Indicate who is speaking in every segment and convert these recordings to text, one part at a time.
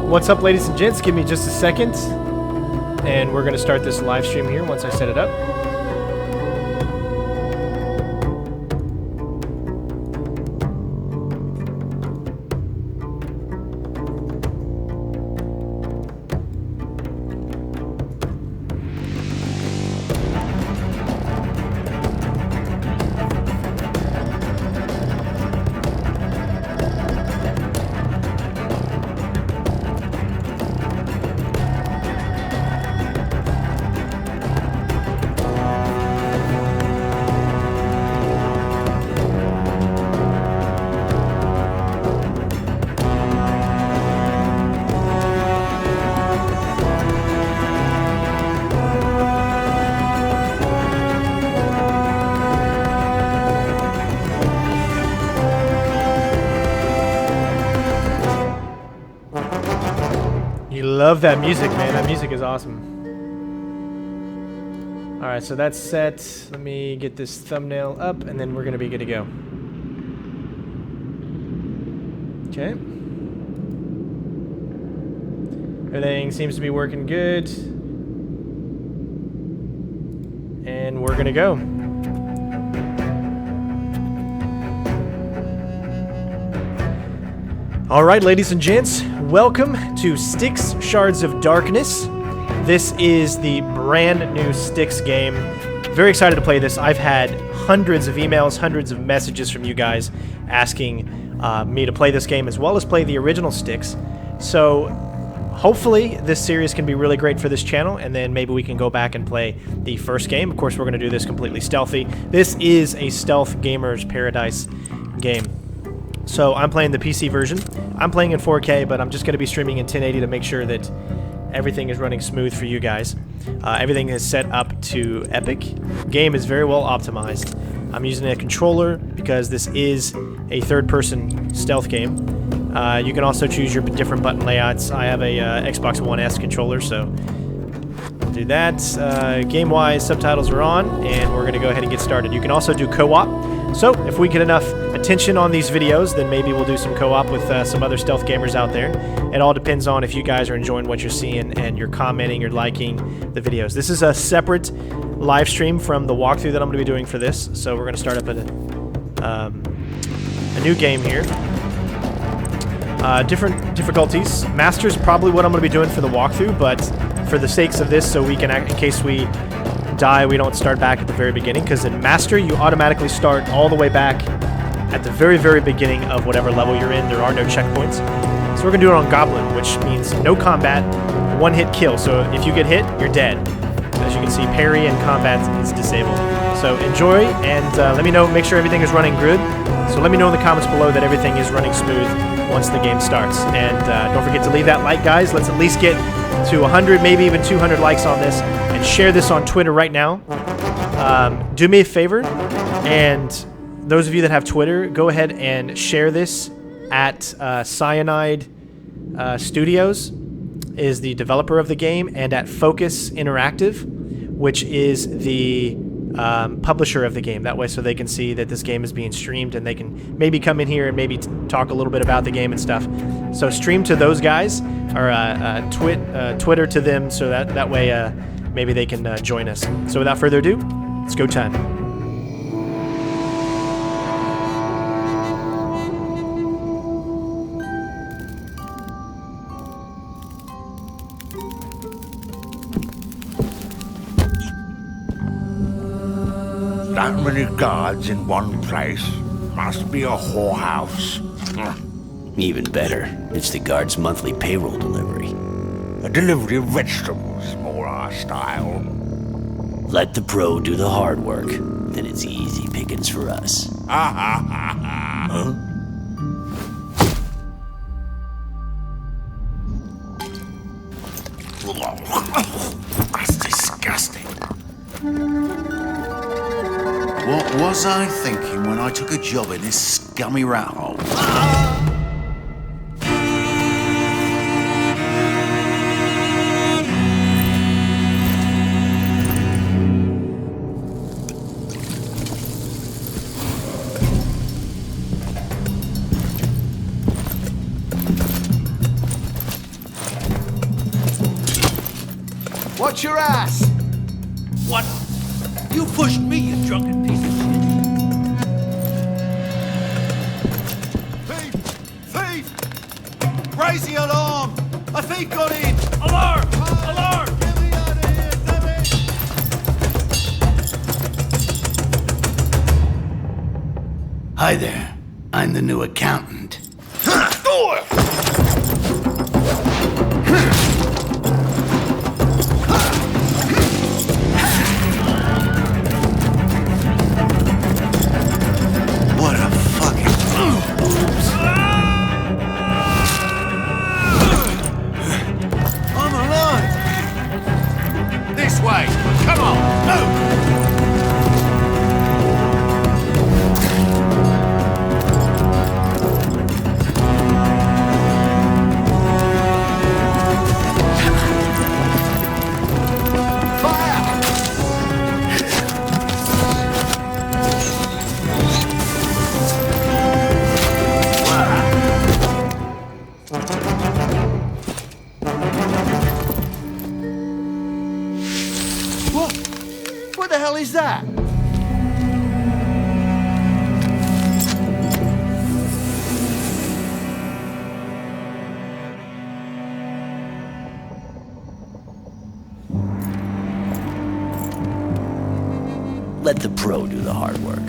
Speaker 1: What's up, ladies and gents? Give me just a second, and we're going to start this live stream here once I set it up. Love that music, man. That music is awesome. Alright, so that's set. Let me get this thumbnail up, and then we're going to be good to go. Okay. Everything seems to be working good. And we're going to go. Alright, ladies and gents, welcome to Styx, Shards of Darkness. This is the brand new Styx game. Very excited to play this. I've had hundreds of emails, hundreds of messages from you guys asking me to play this game as well as play the original Styx. So hopefully this series can be really great for this channel, and then maybe we can go back and play the first game. Of course, we're going to do this completely stealthy. This is a stealth gamer's paradise game. So I'm playing the PC version. I'm playing in 4K, but I'm just going to be streaming in 1080 to make sure that everything is running smooth for you guys. Everything is set up to epic. Game is very well optimized. I'm using a controller because this is a third-person stealth game. You can also choose your different button layouts. I have a Xbox One S controller, so I'll do that. Game-wise, subtitles are on, and we're going to go ahead and get started. You can also do co-op. So, if we get enough attention on these videos, then maybe we'll do some co-op with some other stealth gamers out there. It all depends on if you guys are enjoying what you're seeing and you're commenting, you're liking the videos. This is a separate live stream from the walkthrough that I'm going to be doing for this. So we're going to start up a new game here. Different difficulties. Master's probably what I'm going to be doing for the walkthrough, but for the sakes of this, so we can, in case we die, we don't start back at the very beginning, because in Master you automatically start all the way back at the very beginning of whatever level you're in. There are no checkpoints. So we're gonna do it on Goblin, which means no combat, one-hit kill. So if you get hit, you're dead. As you can see, parry and combat is disabled. So enjoy, and let me know, make sure everything is running good. So let me know in the comments below that everything is running smooth once the game starts. And don't forget to leave that like, guys. Let's at least get to 100, maybe even 200 likes on this, and share this on Twitter right now. Do me a favor, and those of you that have Twitter, go ahead and share this at Cyanide Studios is the developer of the game, and at Focus Interactive, which is the publisher of the game. That way, so they can see that this game is being streamed, and they can maybe come in here and maybe talk a little bit about the game and stuff. So stream to those guys, or Twitter to them, so that way maybe they can join us. So without further ado, it's go time.
Speaker 2: That many guards in one place must be a whorehouse.
Speaker 3: Even better, it's the guard's monthly payroll delivery.
Speaker 2: A delivery of vegetables, more our style.
Speaker 3: Let the pro do the hard work, then it's easy pickings for us.
Speaker 2: Huh? That's disgusting.
Speaker 4: What was I thinking when I took a job in this scummy rat hole?
Speaker 5: Watch your ass!
Speaker 3: What? You pushed me, you drunken piece of shit.
Speaker 5: Thief! Thief! Raise the alarm! A thief got in!
Speaker 3: Alarm! Alarm!
Speaker 5: Get me out of here, damn it!
Speaker 6: Hi there. I'm the new accountant.
Speaker 4: What a fucking...
Speaker 5: I'm alive! This way! Come on! Move! What the hell is that?
Speaker 3: Let the pro do the hard work.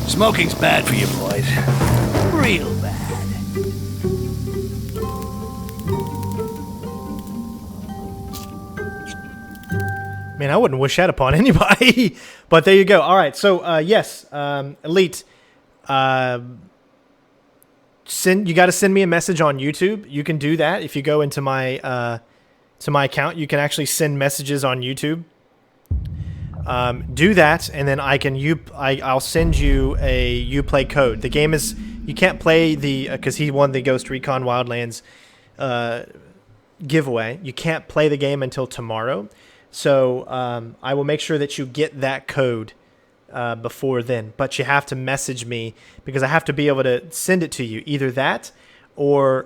Speaker 6: Smoking's bad for you boys. Real bad.
Speaker 1: Man, I wouldn't wish that upon anybody. But there you go. All right. So, yes, Elite. You got to send me a message on YouTube. You can do that if you go into my account. You can actually send messages on YouTube. Do that, and then I'll send you a Uplay code. The game is, you can't play the because he won the Ghost Recon Wildlands giveaway. You can't play the game until tomorrow. So I will make sure that you get that code before then. But you have to message me because I have to be able to send it to you. Either that, or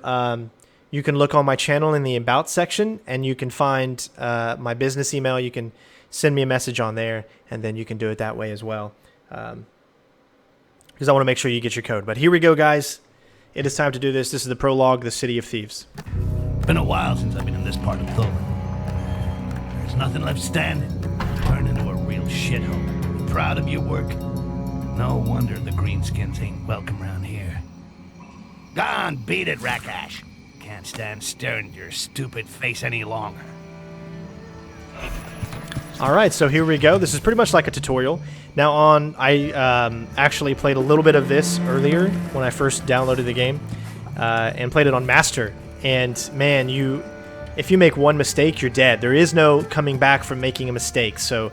Speaker 1: you can look on my channel in the About section, and you can find my business email. You can send me a message on there, and then you can do it that way as well. Because I want to make sure you get your code. But here we go, guys. It is time to do this. This is the Prologue, the City of Thieves.
Speaker 6: Been a while since I've been in this part of Dolphin. There's nothing left standing. Turned into a real shithole. You proud of your work? No wonder the greenskins ain't welcome around here. Gone, beat it, Rakash. Can't stand staring at your stupid face any longer.
Speaker 1: All right, so here we go. This is pretty much like a tutorial. Now I actually played a little bit of this earlier when I first downloaded the game and played it on Master. And man, if you make one mistake, you're dead. There is no coming back from making a mistake. So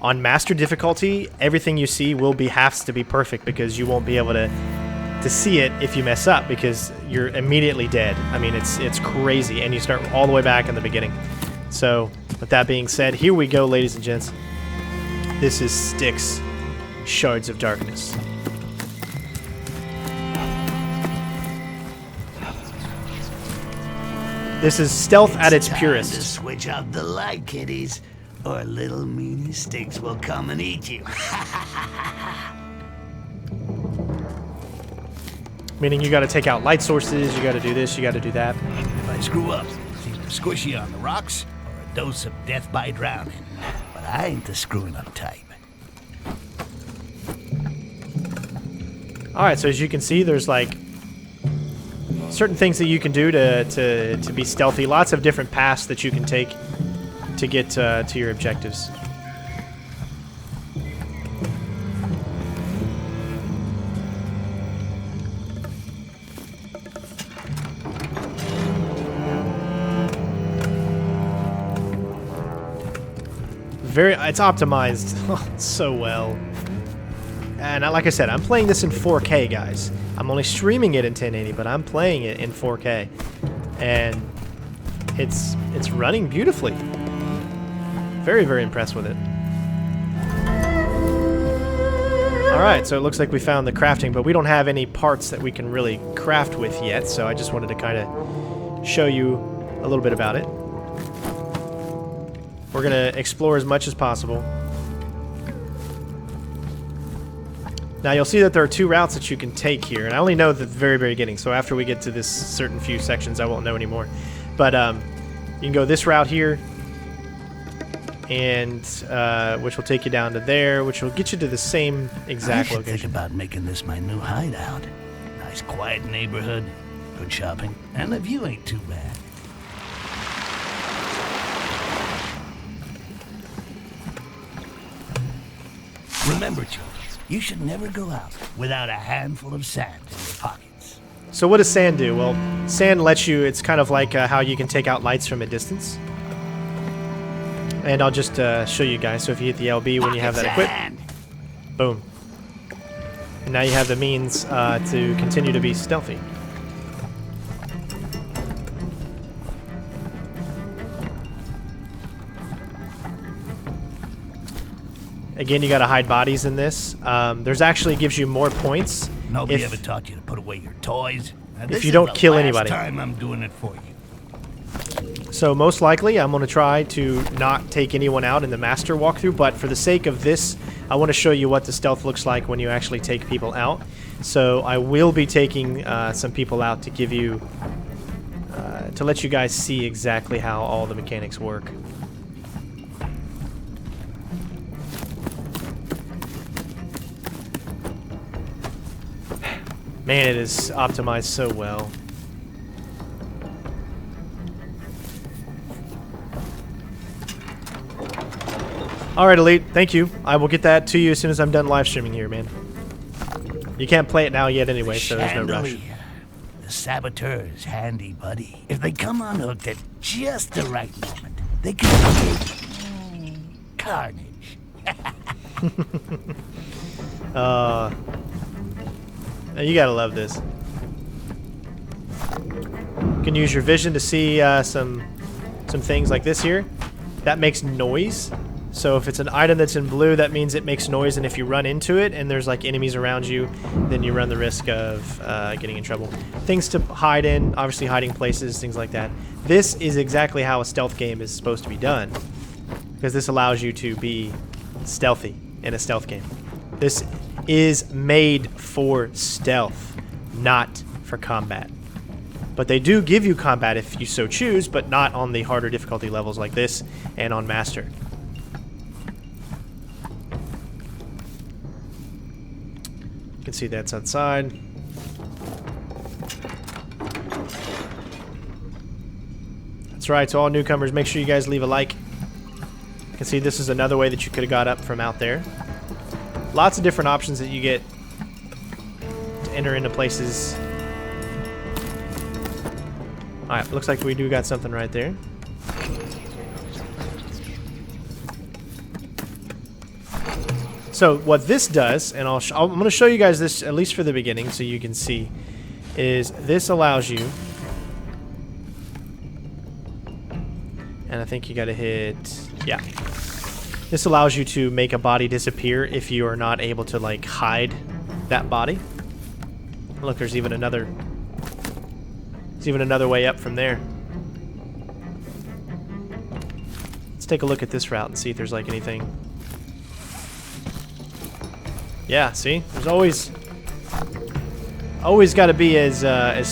Speaker 1: on Master difficulty, everything you see has to be perfect because you won't be able to see it if you mess up because you're immediately dead. I mean, it's crazy, and you start all the way back in the beginning. So, with that being said, here we go, ladies and gents. This is Styx, Shards of Darkness. This is stealth at its
Speaker 6: Time
Speaker 1: purest.
Speaker 6: to switch out the light, kiddies, or little meanie Styx will come and eat you.
Speaker 1: Meaning you got to take out light sources, you got to do this, you got to do that.
Speaker 6: If I screw up, it's either squishy on the rocks or a dose of death by drowning. But I ain't the screwing up type.
Speaker 1: Alright, so as you can see, there's like certain things that you can do to be stealthy. Lots of different paths that you can take to get to your objectives. It's optimized so well. And like I said, I'm playing this in 4K, guys. I'm only streaming it in 1080, but I'm playing it in 4K. And it's running beautifully. Very, very impressed with it. Alright, so it looks like we found the crafting, but we don't have any parts that we can really craft with yet, so I just wanted to kind of show you a little bit about it. We're going to explore as much as possible. Now you'll see that there are 2 routes that you can take here, and I only know the very beginning, so after we get to this certain few sections I won't know anymore. But you can go this route here, and which will take you down to there, which will get you to the same exact
Speaker 6: I should
Speaker 1: location.
Speaker 6: think about making this my new hideout. Nice quiet neighborhood, good shopping, and the view ain't too bad. Remember, children, you should never go out without a handful of sand in your pockets.
Speaker 1: So what does sand do? Well, sand lets you, it's kind of like how you can take out lights from a distance. And I'll just show you guys. So if you hit the LB when you have that equipped, boom. And now you have the means to continue to be stealthy. Again, you gotta hide bodies in this. There's actually gives you more points.
Speaker 6: Nobody ever taught you to put away your toys. Now, this
Speaker 1: you
Speaker 6: is
Speaker 1: don't
Speaker 6: the
Speaker 1: kill
Speaker 6: last
Speaker 1: anybody.
Speaker 6: time I'm doing it for you.
Speaker 1: So most likely, I'm gonna try to not take anyone out in the master walkthrough, but for the sake of this, I want to show you what the stealth looks like when you actually take people out. So I will be taking some people out to give you, to let you guys see exactly how all the mechanics work. Man, it is optimized so well. Alright, Elite, thank you. I will get that to you as soon as I'm done live streaming here, man. You can't play it now yet anyway, so there's no rush.
Speaker 6: Chandelier. The saboteur's handy, buddy. If they come unhooked at just the right moment, they can create carnage.
Speaker 1: You gotta love this. You can use your vision to see some things like this here. That makes noise. So if it's an item that's in blue, that means it makes noise, and if you run into it and there's like enemies around you, then you run the risk of getting in trouble. Things to hide in, obviously hiding places, things like that. This is exactly how a stealth game is supposed to be done, because this allows you to be stealthy in a stealth game. This is made for stealth, not for combat. But they do give you combat if you so choose, but not on the harder difficulty levels like this and on Master. You can see that's outside. That's right, to all newcomers, make sure you guys leave a like. You can see this is another way that you could have got up from out there. Lots of different options that you get to enter into places. Alright, looks like we do got something right there. So what this does, and I'm going to show you guys this at least for the beginning so you can see, is this allows you, and I think you got to hit, yeah. This allows you to make a body disappear if you are not able to like hide that body. Look, there's even another way up from there. Let's take a look at this route and see if there's like anything. Yeah, see? There's always got to be as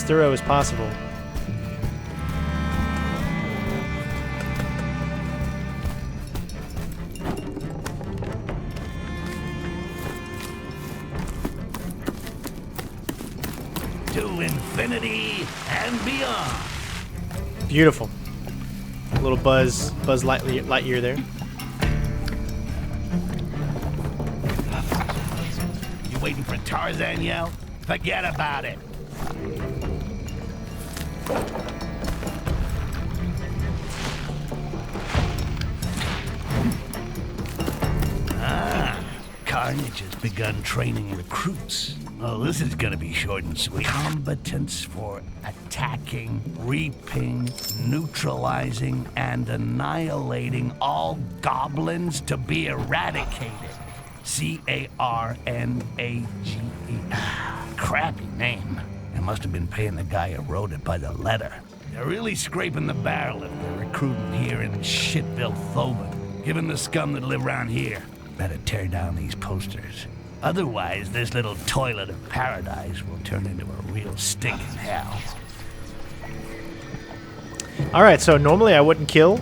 Speaker 1: thorough as possible.
Speaker 6: To infinity and beyond.
Speaker 1: Beautiful. A little Buzz Lightyear there.
Speaker 6: You waiting for Tarzan yell? Forget about it. Carnage has begun training recruits. Oh, this is gonna be short and sweet. Competence for attacking, reaping, neutralizing, and annihilating all goblins to be eradicated. C-A-R-N-A-G-E. Crappy name. They must have been paying the guy who wrote it by the letter. They're really scraping the barrel if they're recruiting here in Shitville, Thoban. Given the scum that live around here, better tear down these posters. Otherwise, this little toilet of paradise will turn into a real stinking hell.
Speaker 1: Alright, so normally I wouldn't kill,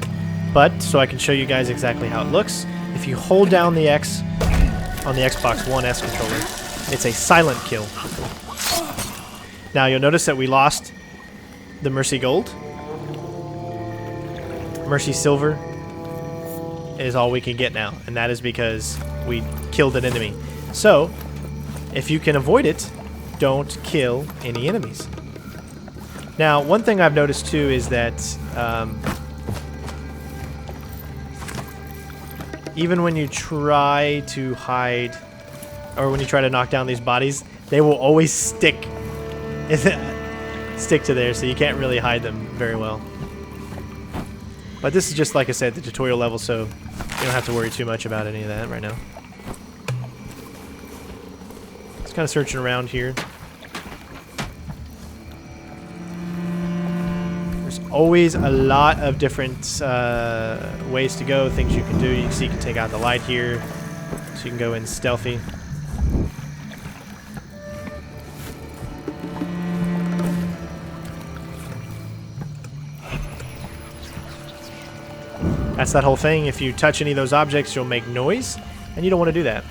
Speaker 1: but so I can show you guys exactly how it looks. If you hold down the X on the Xbox One S controller, it's a silent kill. Now you'll notice that we lost the Mercy Gold. Mercy Silver is all we can get now, and that is because we killed an enemy. So, if you can avoid it, don't kill any enemies. Now, one thing I've noticed too is that even when you try to hide, or when you try to knock down these bodies, they will always stick to there, so you can't really hide them very well. But this is just, like I said, the tutorial level, so you don't have to worry too much about any of that right now. Just kind of searching around here. There's always a lot of different ways to go, things you can do. You can see you can take out the light here, so you can go in stealthy. That's that whole thing. If you touch any of those objects, you'll make noise, and you don't want to do that.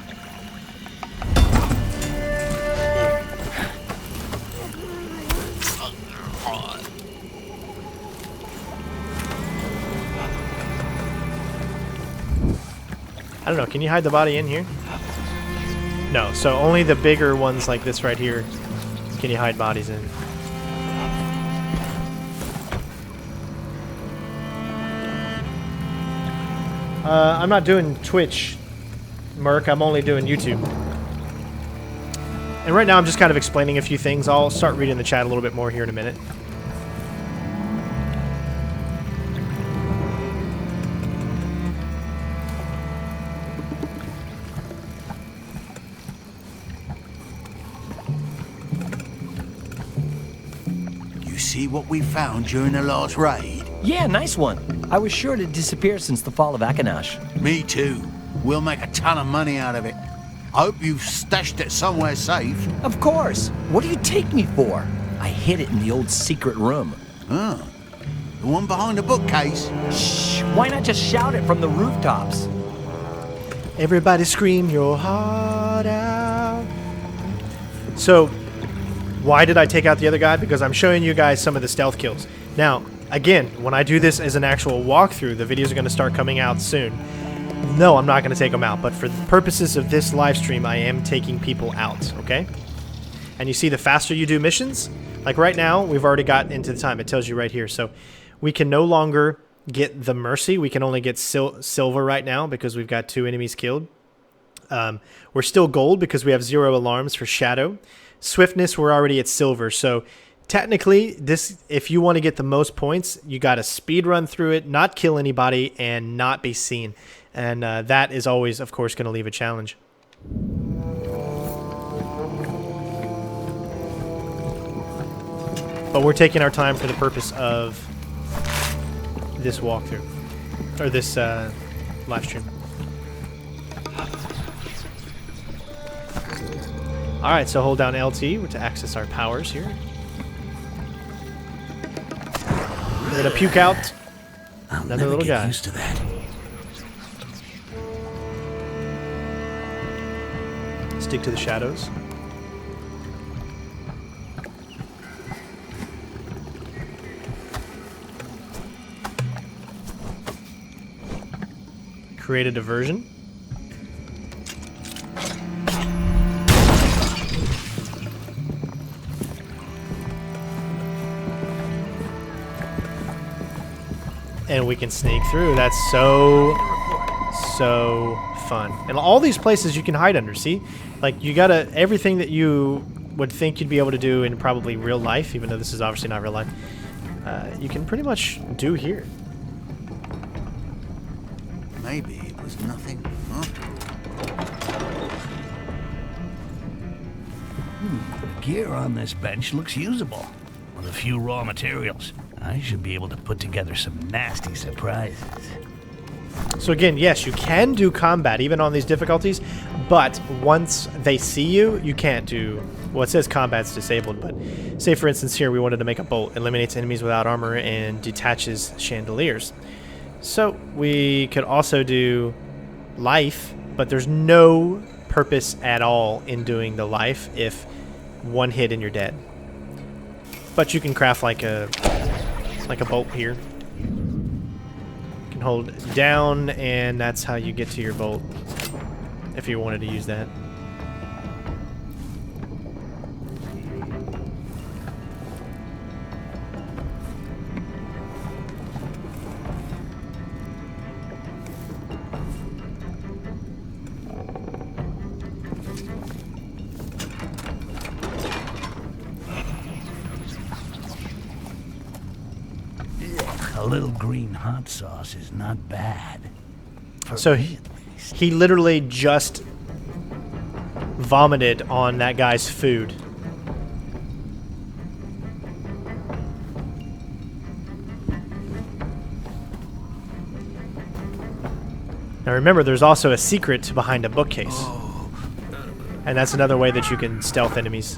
Speaker 1: I don't know, can you hide the body in here? No, so only the bigger ones like this right here can you hide bodies in. I'm not doing Twitch, Merc. I'm only doing YouTube. And right now I'm just kind of explaining a few things. I'll start reading the chat a little bit more here in a minute.
Speaker 4: You see what we found during the last raid?
Speaker 7: Yeah, nice one. I was sure it had disappeared since the fall of Afghanistan.
Speaker 4: Me too. We'll make a ton of money out of it. I hope you've stashed it somewhere safe.
Speaker 7: Of course. What do you take me for? I hid it in the old secret room.
Speaker 4: Huh. The one behind the bookcase?
Speaker 7: Shh. Why not just shout it from the rooftops?
Speaker 1: Everybody scream your heart out. So, why did I take out the other guy? Because I'm showing you guys some of the stealth kills. Now, again, when I do this as an actual walkthrough, the videos are going to start coming out soon. No, I'm not going to take them out, but for the purposes of this live stream, I am taking people out, okay? And you see the faster you do missions, like right now, we've already got into the time. It tells you right here. So we can no longer get the Mercy. We can only get Silver right now because we've got 2 enemies killed. We're still Gold because we have 0 alarms for Shadow. Swiftness, we're already at Silver, so technically, this, if you want to get the most points, you got to speed run through it, not kill anybody, and not be seen. And that is always, of course, going to leave a challenge. But we're taking our time for the purpose of this walkthrough, or this live stream. All right, so hold down LT to access our powers here. We're gonna puke out another little guy.
Speaker 3: Used to that.
Speaker 1: Stick to the shadows. Create a diversion. And we can sneak through. That's so fun. And all these places you can hide under, see? Like, you gotta, everything that you would think you'd be able to do in probably real life, even though this is obviously not real life, you can pretty much do here.
Speaker 4: Maybe it was nothing after all.
Speaker 6: The gear on this bench looks usable. With a few raw materials, I should be able to put together some nasty surprises.
Speaker 1: So again, yes, you can do combat even on these difficulties, but once they see you, you can't do... Well, it says combat's disabled, but say for instance here we wanted to make a bolt. Eliminates enemies without armor and detaches chandeliers. So we could also do life, but there's no purpose at all in doing the life if one hit and you're dead. But you can craft like a bolt here. You can hold down and that's how you get to your bolt if you wanted to use that.
Speaker 6: A little green hot sauce is not bad.
Speaker 1: So he literally just vomited on that guy's food. Now remember, there's also a secret behind a bookcase. And that's another way that you can stealth enemies.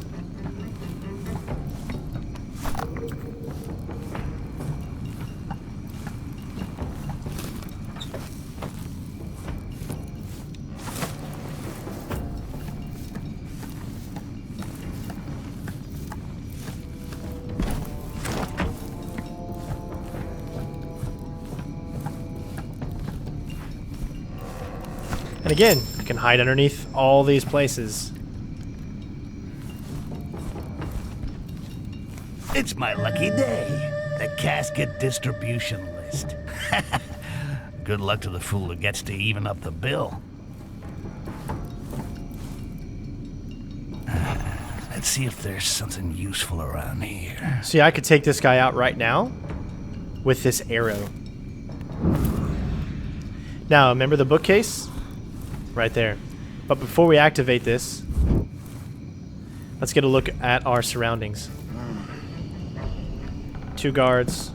Speaker 1: And again, you can hide underneath all these places.
Speaker 6: It's my lucky day. The casket distribution list. Good luck to the fool who gets to even up the bill. Let's see if there's something useful around here.
Speaker 1: See, I could take this guy out right now with this arrow. Now, remember the bookcase? Right there. But before we activate this, let's get a look at our surroundings. 2 guards.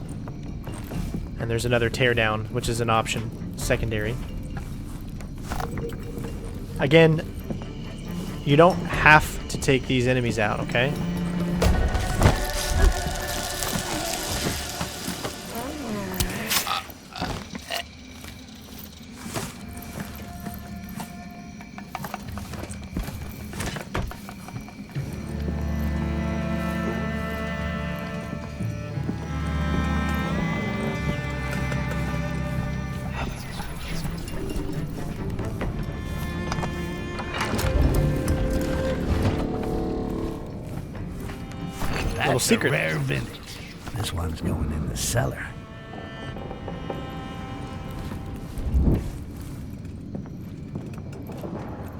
Speaker 1: And there's another teardown, which is an option, secondary. Again, you don't have to take these enemies out, okay?
Speaker 6: That's
Speaker 1: secret.
Speaker 6: a rare vintage. This one's going in the cellar.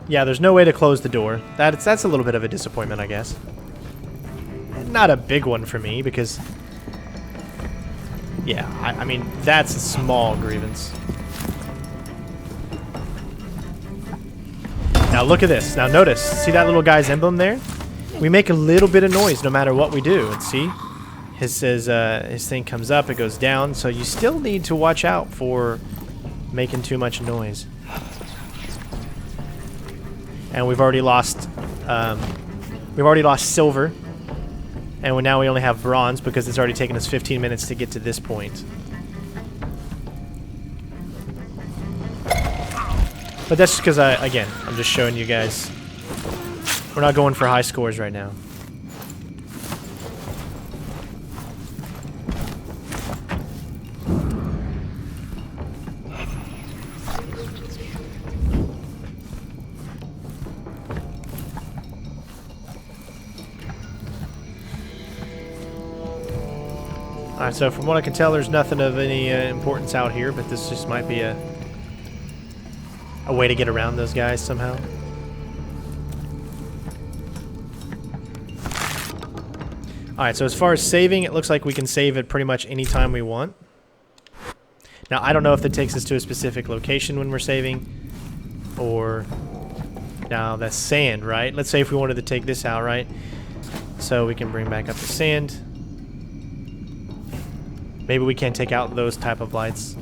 Speaker 1: Yeah, there's no way to close the door. That's a little bit of a disappointment, I guess. Not a big one for me, because... Yeah, I mean, that's a small grievance. Now look at this. Now notice, see that little guy's emblem there? We make a little bit of noise no matter what we do. And see, his thing comes up, it goes down. So you still need to watch out for making too much noise. And we've already lost silver, and now we only have bronze because it's already taken us 15 minutes to get to this point. But that's just because again, I'm just showing you guys. We're not going for high scores right now. Alright, so from what I can tell, there's nothing of any importance out here, but this just might be a way to get around those guys somehow. Alright, so as far as saving, it looks like we can save it pretty much any time we want. Now, I don't know if that takes us to a specific location when we're saving, or Now that's sand, right? Let's say if we wanted to take this out, right? So we can bring back up the sand. Maybe we can't take out those type of lights.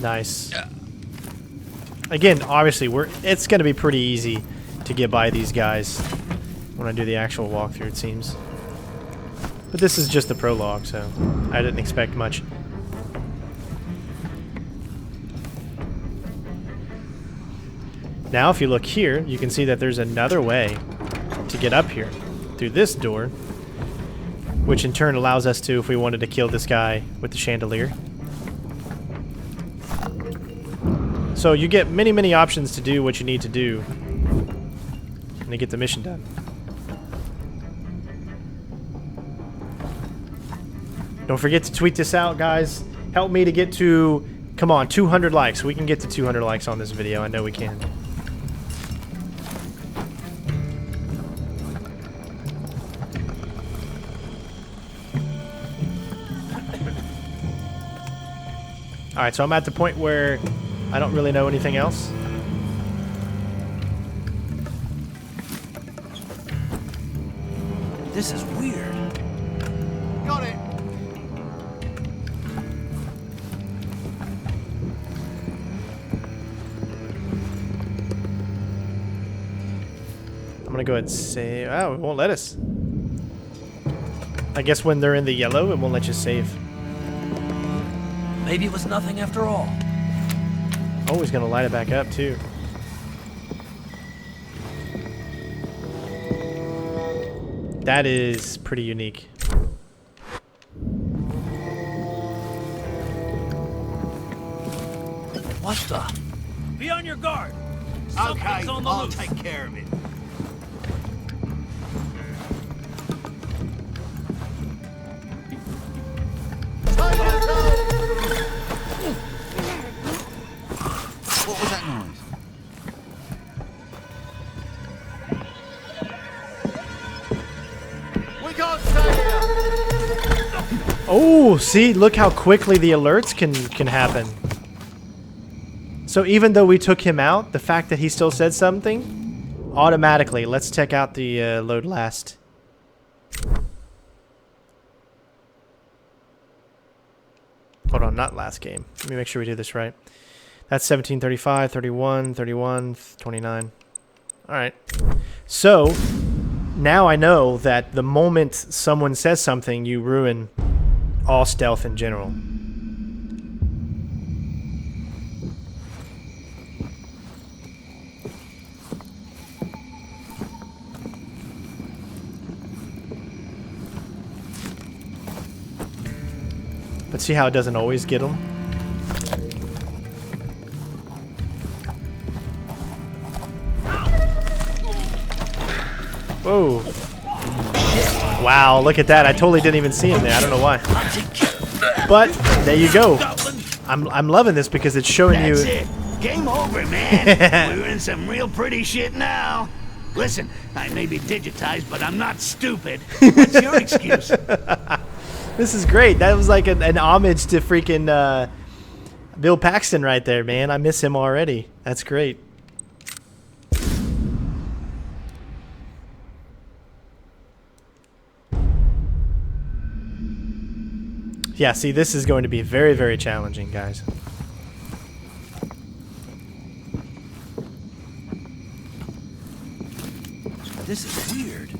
Speaker 1: Nice. Again, obviously, it's going to be pretty easy to get by these guys when I do the actual walkthrough, it seems. But this is just the prologue, so I didn't expect much. Now, if you look here, you can see that there's another way to get up here through this door, which in turn allows us to, if we wanted to kill this guy with the chandelier. So you get many, many options to do what you need to do and to get the mission done. Don't forget to tweet this out, guys. Help me to get to, come on, 200 likes. We can get to 200 likes on this video. I know we can. Alright, so I'm at the point where I don't really know anything else.
Speaker 7: This is weird.
Speaker 4: Got it.
Speaker 1: I'm gonna go ahead and save. Oh, it won't let us. I guess when they're in the yellow, it won't let you save.
Speaker 7: Maybe it was nothing after all.
Speaker 1: Oh, he's gonna light it back up too. That is pretty unique.
Speaker 7: What the?
Speaker 6: Be on your guard.
Speaker 4: Okay,
Speaker 6: Something's on the
Speaker 4: I'll
Speaker 6: loose.
Speaker 4: take care of it. What was that noise?
Speaker 5: We can't stay here.
Speaker 1: Oh, see, look how quickly the alerts can happen. So even though we took him out, the fact that he still said something, automatically, let's check out the load last. Hold on, not last game. Let me make sure we do this right. That's 1735, 31, 31, 29. All right. So now I know that the moment someone says something, you ruin all stealth in general. But see how it doesn't always get them? Whoa. Wow, look at that. I totally didn't even see him there. I don't know why. But there you go. I'm loving this because it's showing
Speaker 6: That's
Speaker 1: you.
Speaker 6: it. Game over, man. We're in some real pretty shit now. Listen, I may be digitized, but I'm not stupid. What's your excuse?
Speaker 1: This is great. That was like an homage to freaking Bill Paxton right there, man. I miss him already. That's great. Yeah, see, this is going to be very, very challenging, guys.
Speaker 7: This is weird.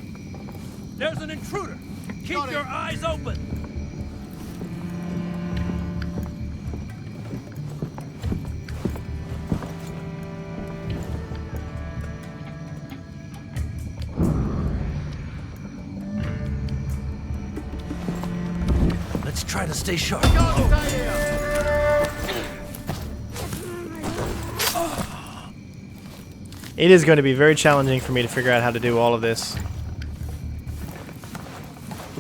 Speaker 6: There's an intruder. Keep your eyes open.
Speaker 7: try to stay sharp.
Speaker 1: It is going to be very challenging for me to figure out how to do all of this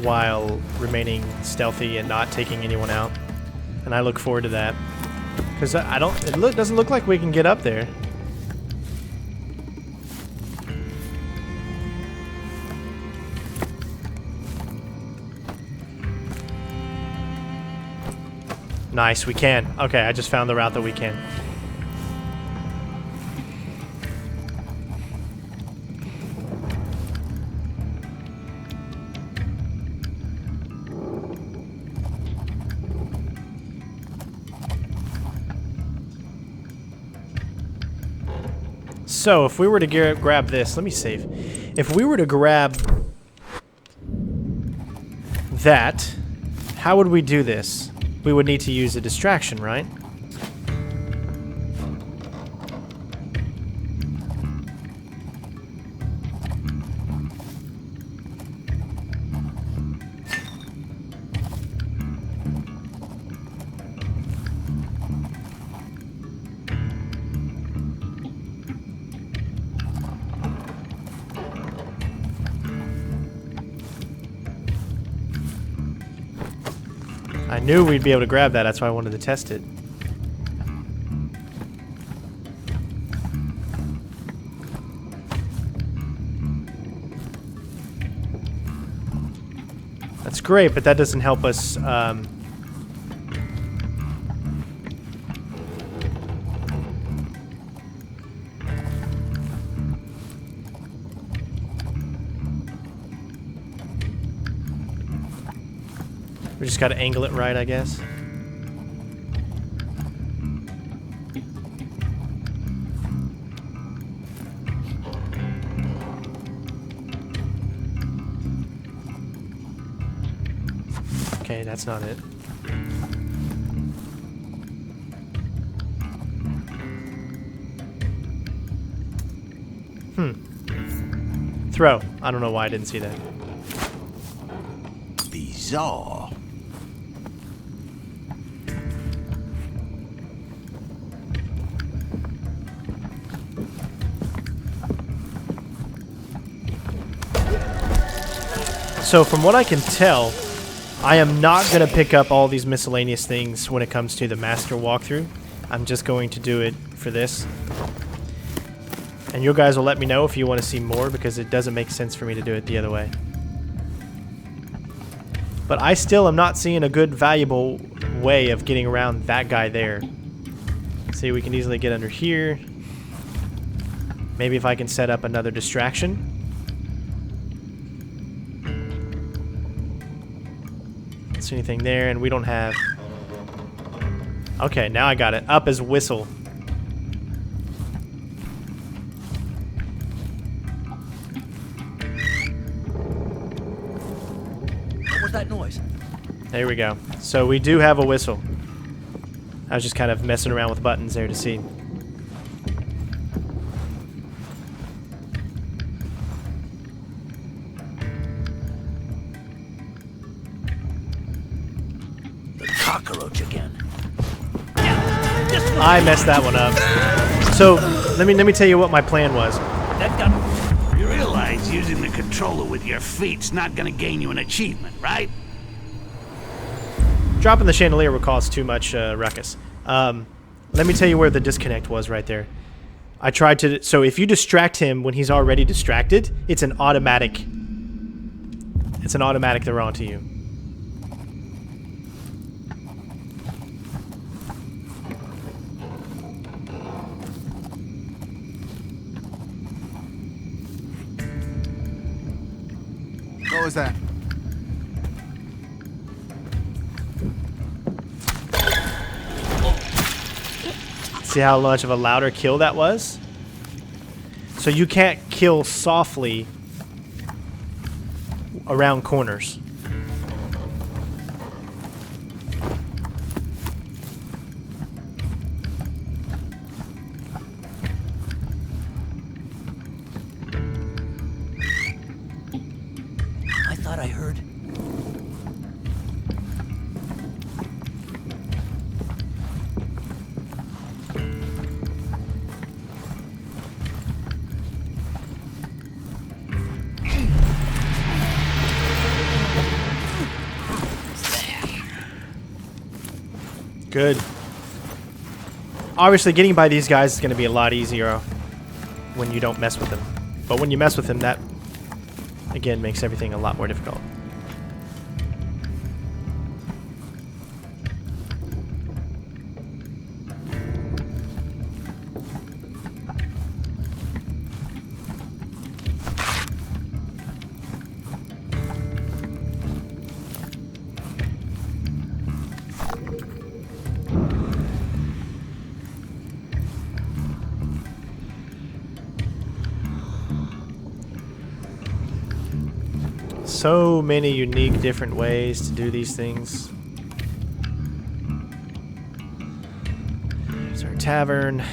Speaker 1: while remaining stealthy and not taking anyone out. And I look forward to that. Because it doesn't look like we can get up there. Nice, we can. Okay, I just found the route that we can. So, if we were to grab this, let me save. If we were to grab that, how would we do this? We would need to use a distraction, right? I knew we'd be able to grab that, that's why I wanted to test it. That's great, but that doesn't help us. We just gotta angle it right, I guess. Okay, that's not it. Throw. I don't know why I didn't see that.
Speaker 4: Bizarre.
Speaker 1: So from what I can tell, I am not going to pick up all these miscellaneous things when it comes to the master walkthrough. I'm just going to do it for this. And you guys will let me know if you want to see more, because it doesn't make sense for me to do it the other way. But I still am not seeing a good, valuable way of getting around that guy there. See, we can easily get under here. Maybe if I can set up another distraction. See anything there, and we don't have. Okay, now I got it. Up as whistle.
Speaker 7: What was that noise?
Speaker 1: There we go. So we do have a whistle. I was just kind of messing around with buttons there to see.
Speaker 7: Cockroach again.
Speaker 1: I messed that one up. So let me tell you what my plan was.
Speaker 6: That gun. You realize using the controller with your feet's not gonna gain you an achievement, right?
Speaker 1: Dropping the chandelier will cause too much ruckus. Let me tell you where the disconnect was right there. I tried to. So if you distract him when he's already distracted, it's an automatic. It's an automatic they're onto you.
Speaker 4: What was that?
Speaker 1: See how much of a louder kill that was? So you can't kill softly around corners.
Speaker 7: I thought I heard.
Speaker 1: Good. Obviously, getting by these guys is going to be a lot easier when you don't mess with them. But when you mess with them, that, again, makes everything a lot more difficult. So many unique different ways to do these things. There's our tavern.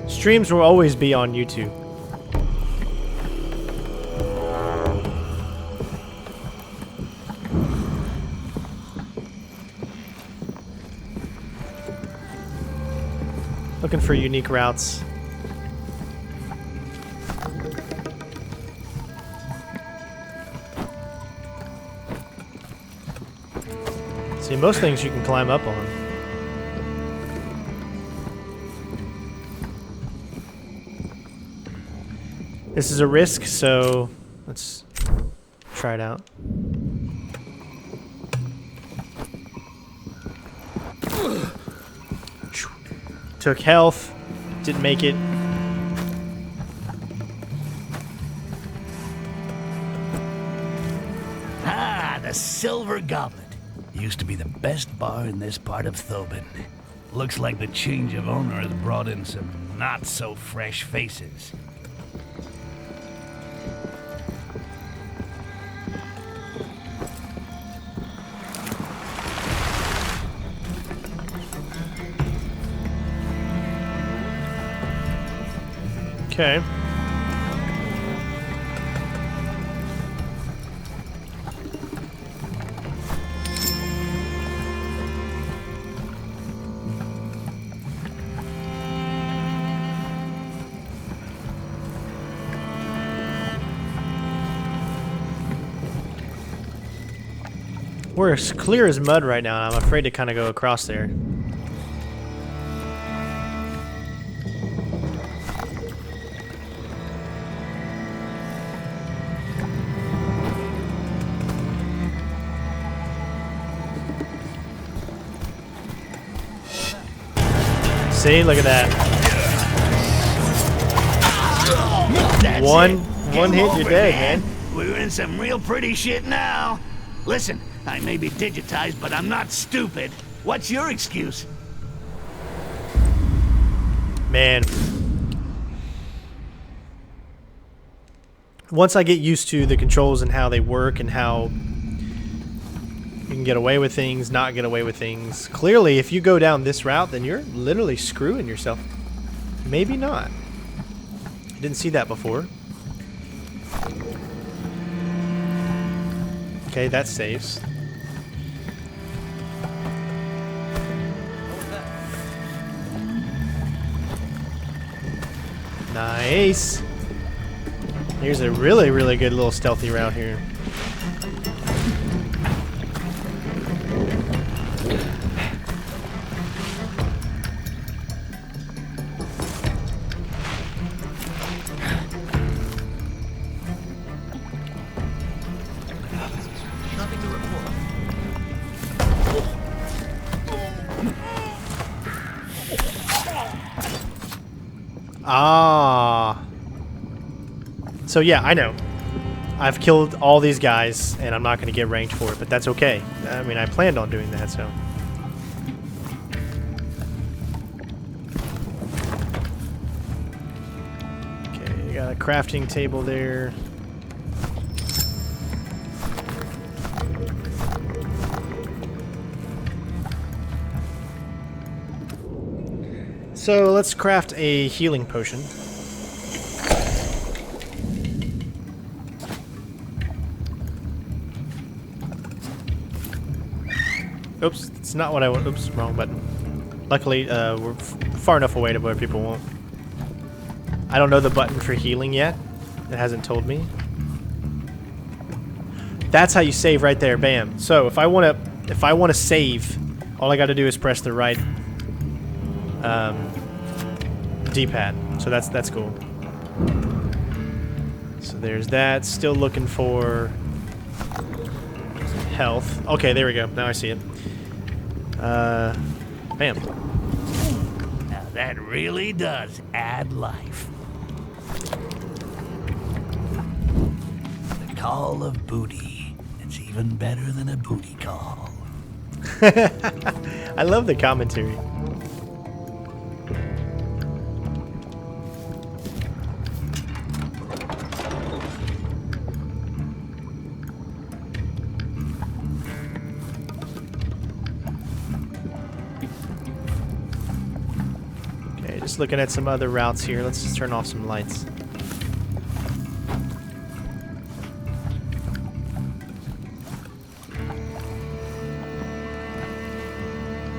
Speaker 1: Streams will always be on YouTube. Looking for unique routes. See, most things you can climb up on. This is a risk, so let's try it out. Took health, didn't make it.
Speaker 6: Ah, the Silver Goblet. Used to be the best bar in this part of Thobin. Looks like the change of owner has brought in some not-so-fresh faces.
Speaker 1: Okay. We're as clear as mud right now, and I'm afraid to kind of go across there. See, look at that. One hit, you're dead, man.
Speaker 6: We're in some real pretty shit now. Listen, I may be digitized, but I'm not stupid. What's your excuse?
Speaker 1: Man. Once I get used to the controls and how they work and how you can get away with things, not get away with things. Clearly, if you go down this route, then you're literally screwing yourself. Maybe not. I didn't see that before. Okay, that saves. Nice. Here's a really, really good little stealthy route here. Ah. So yeah, I know. I've killed all these guys, and I'm not going to get ranked for it, but that's okay. I mean, I planned on doing that, so. Okay, got a crafting table there. So let's craft a healing potion. Oops, it's not what I want. Oops, wrong button. Luckily, we're far enough away to where people won't. I don't know the button for healing yet. It hasn't told me. That's how you save right there. Bam. So if I want to save, all I got to do is press the right D-pad. So that's cool. So there's that. Still looking for health. Okay, there we go. Now I see it. Bam.
Speaker 6: Now that really does add life. The call of booty. It's even better than a booty call.
Speaker 1: I love the commentary. Okay, just looking at some other routes here. Let's just turn off some lights.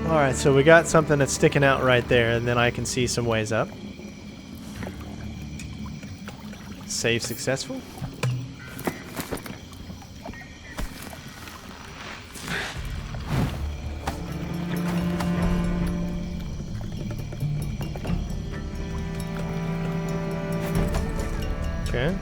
Speaker 1: Alright, so we got something that's sticking out right there, and then I can see some ways up. Save successful. Okay.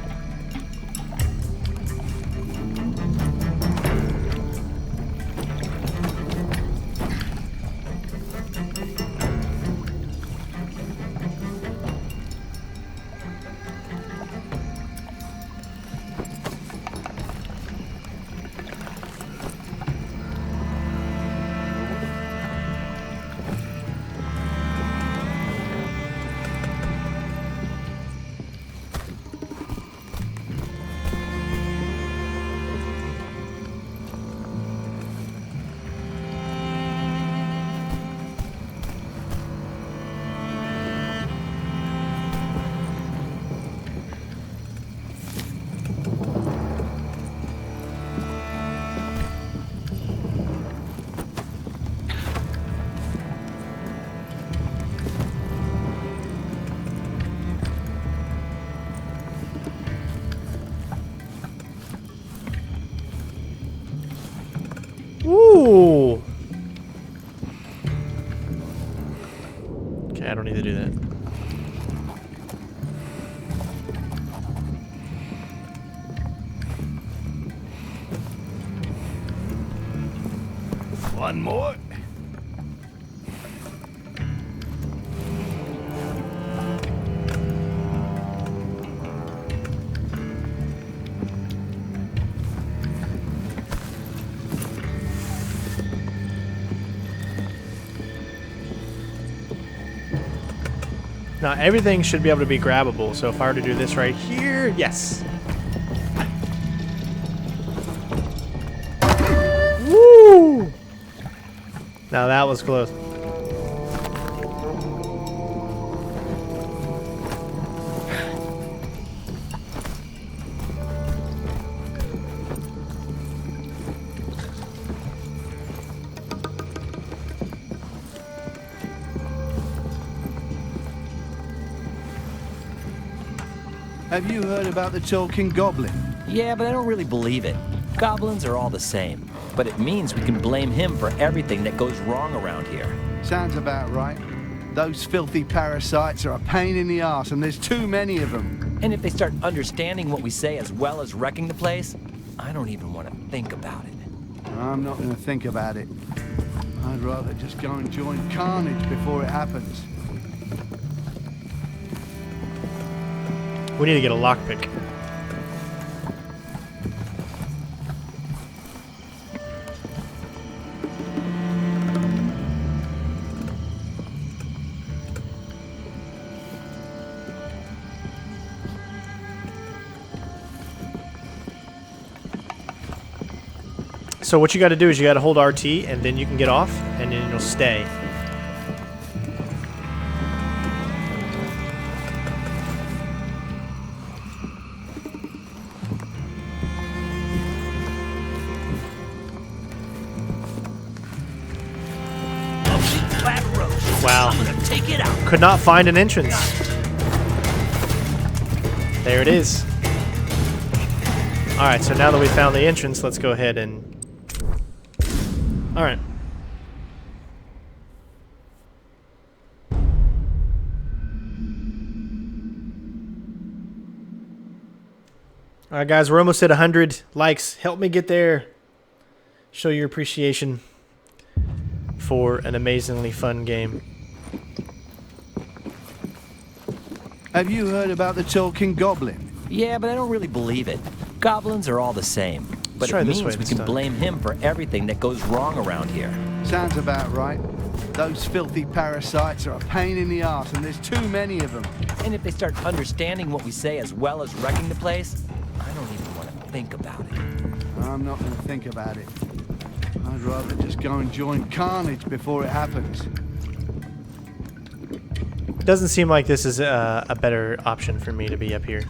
Speaker 1: Ooh. Okay, I don't need to do that.
Speaker 6: One more.
Speaker 1: Now everything should be able to be grabbable, so if I were to do this right here, yes. Woo! Now that was close.
Speaker 4: Have you heard about the talking goblin?
Speaker 7: Yeah, but I don't really believe it. Goblins are all the same, but it means we can blame him for everything that goes wrong around here.
Speaker 4: Sounds about right. Those filthy parasites are a pain in the arse, and there's too many of them.
Speaker 7: And if they start understanding what we say as well as wrecking the place, I don't even want to think about it.
Speaker 4: I'm not going to think about it. I'd rather just go and join carnage before it happens.
Speaker 1: We need to get a lockpick. So what you got to do is you got to hold RT, and then you can get off, and then you'll stay. Wow.
Speaker 3: I'm gonna take it out.
Speaker 1: Could not find an entrance. There it is. Alright, so now that we found the entrance, let's go ahead and... Alright. Alright guys, we're almost at 100 likes. Help me get there. Show your appreciation for an amazingly fun game.
Speaker 4: Have you heard about the talking goblin?
Speaker 7: Yeah, but I don't really believe it. Goblins are all the same. But
Speaker 1: try
Speaker 7: it
Speaker 1: this way
Speaker 7: means we
Speaker 1: this
Speaker 7: can
Speaker 1: time.
Speaker 7: blame him for everything that goes wrong around here.
Speaker 4: Sounds about right. Those filthy parasites are a pain in the arse, and there's too many of them.
Speaker 7: And if they start understanding what we say as well as wrecking the place, I don't even want to think about it.
Speaker 4: I'm not going to think about it. I'd rather just go and join carnage before it happens.
Speaker 1: Doesn't seem like this is a better option for me to be up here.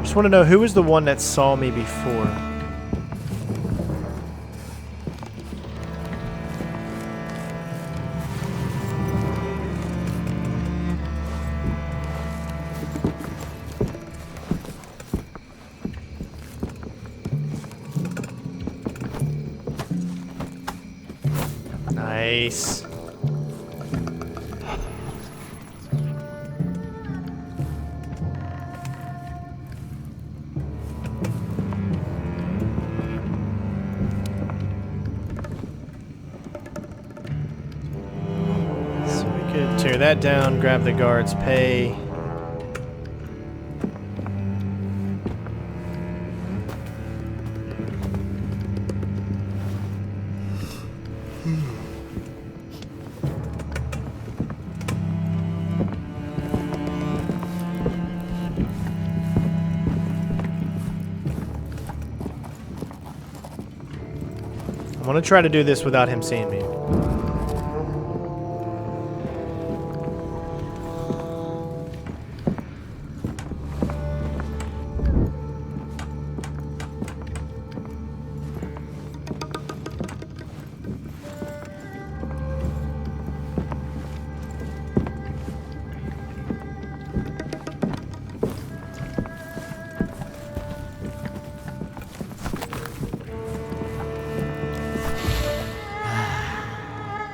Speaker 1: Just want to know who was the one that saw me before. Nice. Tear that down, grab the guard's pay. I want to try to do this without him seeing me.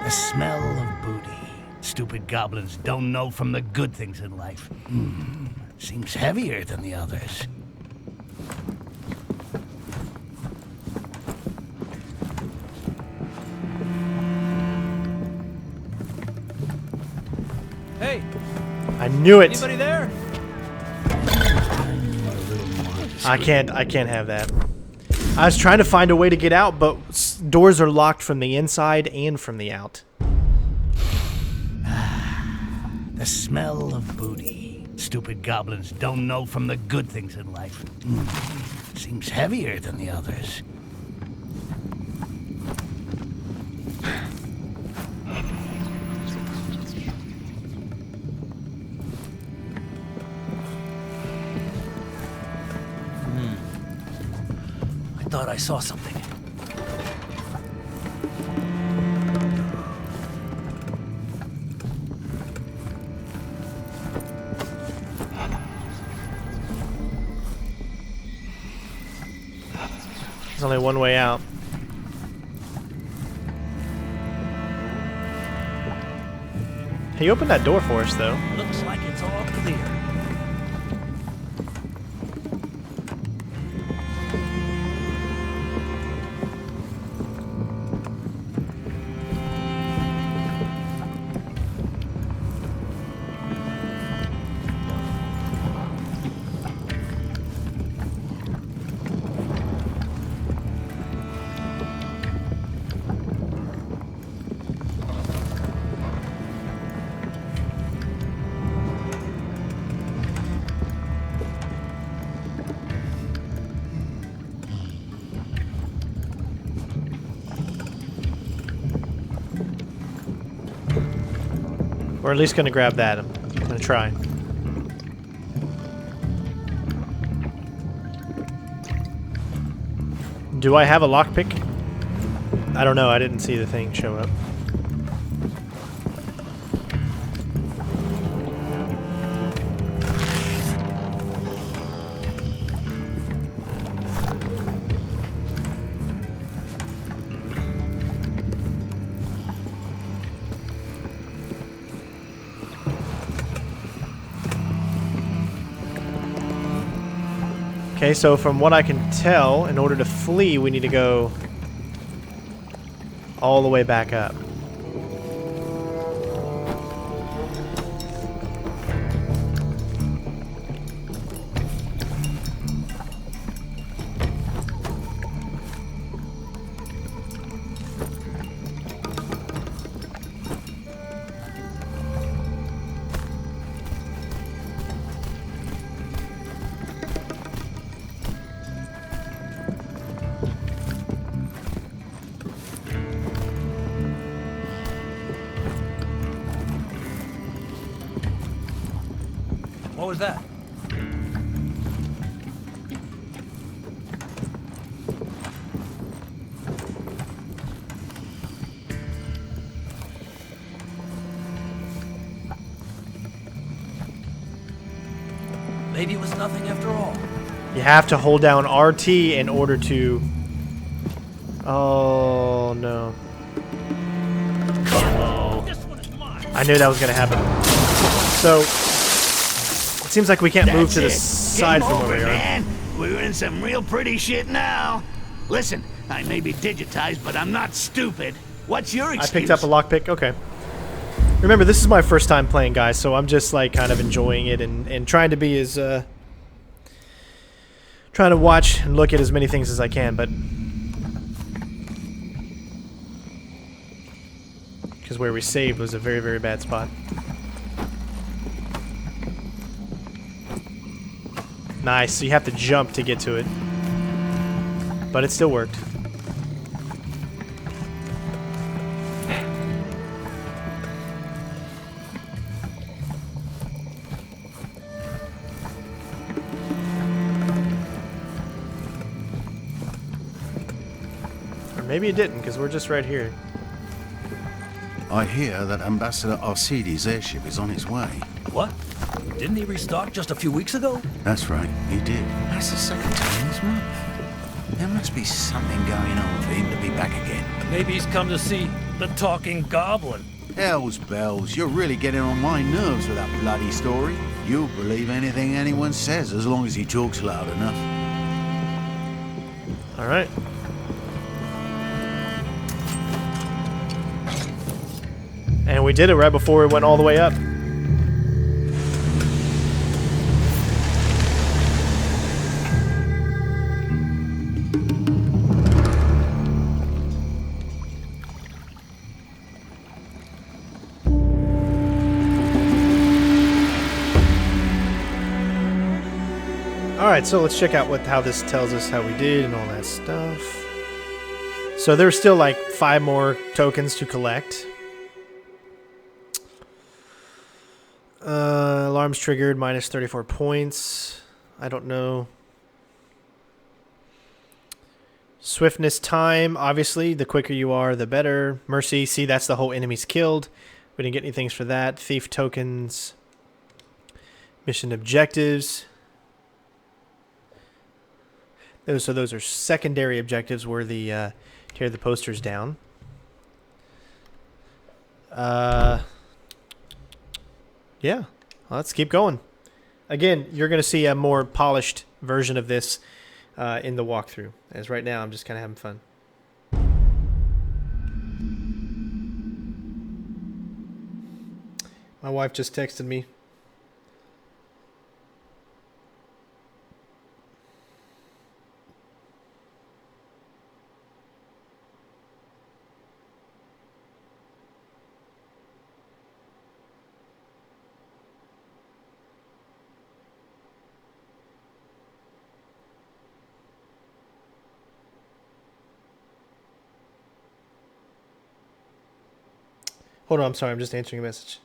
Speaker 6: The smell of booty. Stupid goblins don't know from the good things in life. Seems heavier than the others.
Speaker 8: Hey,
Speaker 1: I knew it.
Speaker 8: anybody there?
Speaker 1: I can't have that. I was trying to find a way to get out, but doors are locked from the inside and from the out.
Speaker 6: The smell of booty. Stupid goblins don't know from the good things in life. Seems heavier than the others.
Speaker 3: I thought I saw something.
Speaker 1: There's only one way out. He opened that door for us, though.
Speaker 3: Looks like it's all clear.
Speaker 1: We're at least going to grab that. I'm going to try. Do I have a lockpick? I don't know. I didn't see the thing show up. Okay, so from what I can tell, in order to flee, we need to go all the way back up.
Speaker 7: What was that? Maybe it was nothing after all.
Speaker 1: You have to hold down RT in order to... Oh, no. I knew that was going to happen. So, it seems like we can't move to the side
Speaker 6: Game
Speaker 1: from
Speaker 6: over,
Speaker 1: where we are.
Speaker 6: man. We're in some real pretty shit now. Listen, I may be digitized, but I'm not stupid. What's your
Speaker 1: I
Speaker 6: excuse?
Speaker 1: picked up a lockpick. Okay. Remember, this is my first time playing, guys, so I'm just like kind of enjoying it and trying to be as trying to watch and look at as many things as I can, but because where we saved was a very, very bad spot. Nice. So you have to jump to get to it, but it still worked. Maybe it didn't, because we're just right here.
Speaker 4: I hear that Ambassador Arcidi's airship is on its way.
Speaker 7: What? Didn't he restock just a few weeks ago?
Speaker 4: That's right, he did. That's the second time this month. There must be something going on for him to be back again.
Speaker 7: Maybe he's come to see the talking goblin.
Speaker 4: Hell's bells, you're really getting on my nerves with that bloody story. You'll believe anything anyone says as long as he talks loud enough.
Speaker 1: All right. And we did it right before it went all the way up. Alright, so let's check out how this tells us how we did and all that stuff. So there's still like 5 more tokens to collect. Alarms triggered, minus 34 points. I don't know. Swiftness time, obviously, the quicker you are, the better. Mercy, see, that's the whole enemies killed. We didn't get any things for that. Thief tokens. Mission objectives. Those are secondary objectives where the tear the posters down. Yeah, let's keep going. Again, you're going to see a more polished version of this in the walkthrough. As right now, I'm just kind of having fun. My wife just texted me. Hold on, I'm sorry, I'm just answering a message.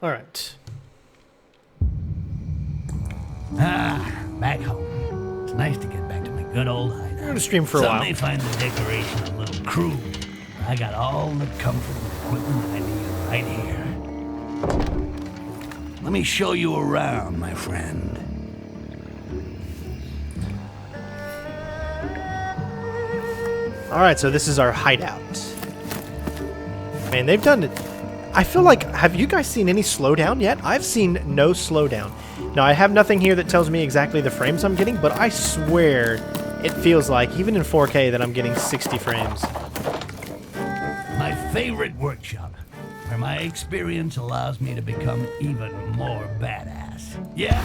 Speaker 1: All right.
Speaker 6: Back home. It's nice to get back to my good old hideout.
Speaker 1: We're gonna stream for a
Speaker 6: Some
Speaker 1: while.
Speaker 6: may find the decoration a little crude. I got all the comfort and equipment I need right here. Let me show you around, my friend.
Speaker 1: All right, so this is our hideout. Man, they've done it. I feel like, have you guys seen any slowdown yet? I've seen no slowdown. Now, I have nothing here that tells me exactly the frames I'm getting, but I swear it feels like, even in 4K, that I'm getting 60 frames.
Speaker 6: My favorite workshop, where my experience allows me to become even more badass. Yeah.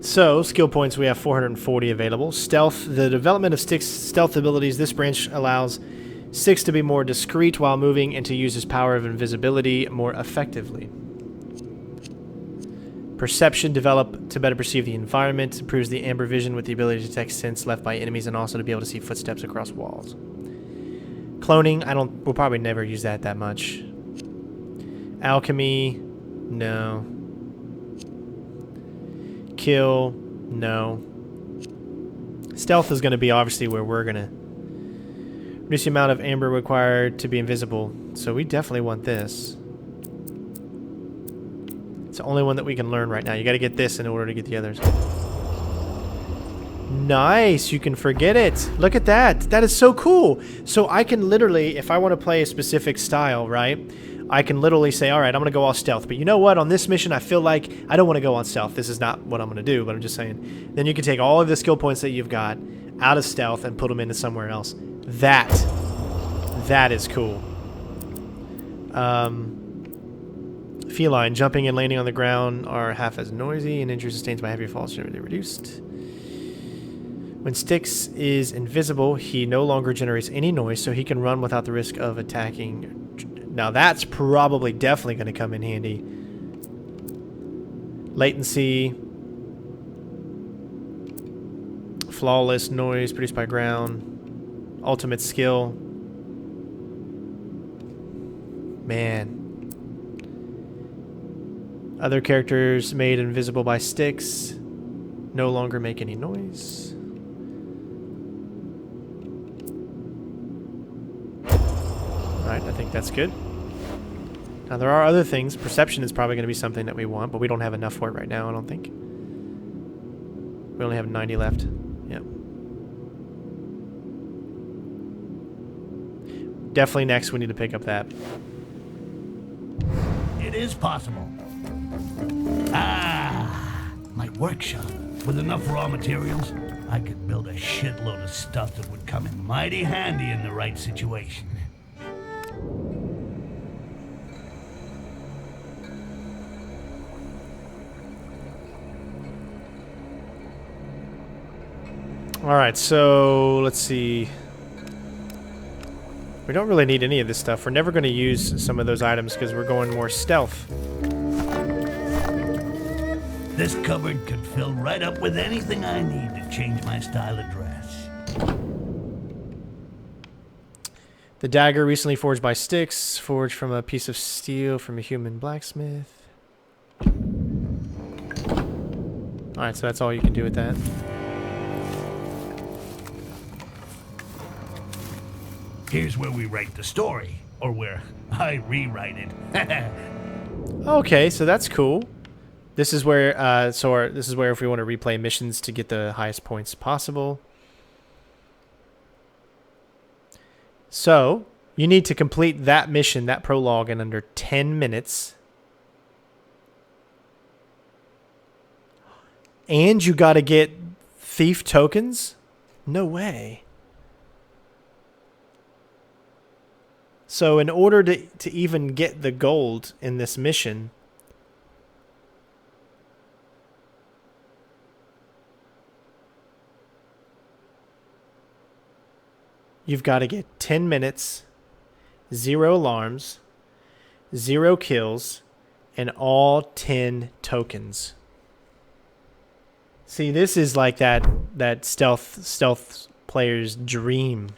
Speaker 1: So, skill points, we have 440 available. Stealth, the development of Styx stealth abilities. This branch allows Styx to be more discreet while moving and to use his power of invisibility more effectively. Perception, develop to better perceive the environment. Improves the amber vision with the ability to detect scents left by enemies and also to be able to see footsteps across walls. Cloning, we'll probably never use that much. Alchemy, no. Kill, no. Stealth is going to be obviously where we're going to reduce the amount of amber required to be invisible. So we definitely want this. It's the only one that we can learn right now. You got to get this in order to get the others. Nice, you can forget it. Look at that. That is so cool. So I can literally, if I want to play a specific style, right? I can literally say, all right, I'm going to go all stealth. But you know what? On this mission, I feel like I don't want to go on stealth. This is not what I'm going to do, but I'm just saying. Then you can take all of the skill points that you've got out of stealth and put them into somewhere else. That is cool. Feline, jumping and landing on the ground are half as noisy, and injury sustained by heavy falls should be reduced. When Styx is invisible, he no longer generates any noise, so he can run without the risk of attacking. Now that's probably definitely going to come in handy. Latency. Flawless noise produced by ground. Ultimate skill. Man. Other characters made invisible by Styx no longer make any noise. Alright, I think that's good. Now there are other things. Perception is probably going to be something that we want, but we don't have enough for it right now, I don't think. We only have 90 left. Yep. Definitely next we need to pick up that.
Speaker 6: It is possible. My workshop. With enough raw materials, I could build a shitload of stuff that would come in mighty handy in the right situation.
Speaker 1: Alright, so let's see. We don't really need any of this stuff. We're never going to use some of those items because we're going more stealth.
Speaker 6: This cupboard could fill right up with anything I need to change my style of dress.
Speaker 1: The dagger recently forged by Styx, forged from a piece of steel from a human blacksmith. Alright, so that's all you can do with that.
Speaker 6: Here's where we write the story, or where I rewrite it.
Speaker 1: Okay, so that's cool. This is where, this is where if we want to replay missions to get the highest points possible. So, you need to complete that mission, that prologue, in under 10 minutes. And you got to get thief tokens? No way. So in order to even get the gold in this mission, you've got to get 10 minutes, 0 alarms, 0 kills, and all 10 tokens. See, this is like that stealth player's dream.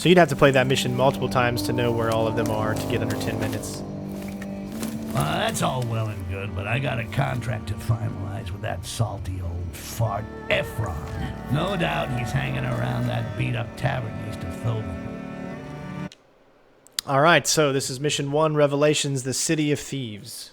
Speaker 1: So you'd have to play that mission multiple times to know where all of them are to get under 10 minutes.
Speaker 6: That's all well and good, but I got a contract to finalize with that salty old fart Ephron. No doubt he's hanging around that beat-up tavern east of Thobin.
Speaker 1: All right, so this is Mission 1, Revelations, the City of Thieves.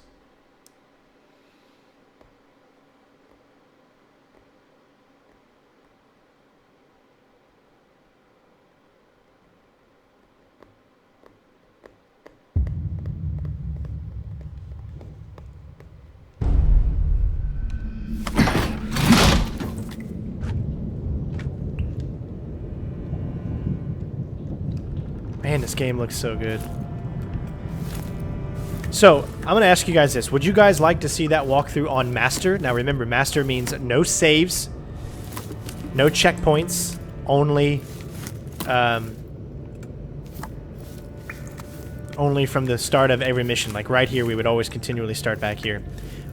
Speaker 1: Man, this game looks so good. So, I'm going to ask you guys this. Would you guys like to see that walkthrough on Master? Now remember, Master means no saves, no checkpoints, only from the start of every mission. Like right here, we would always continually start back here.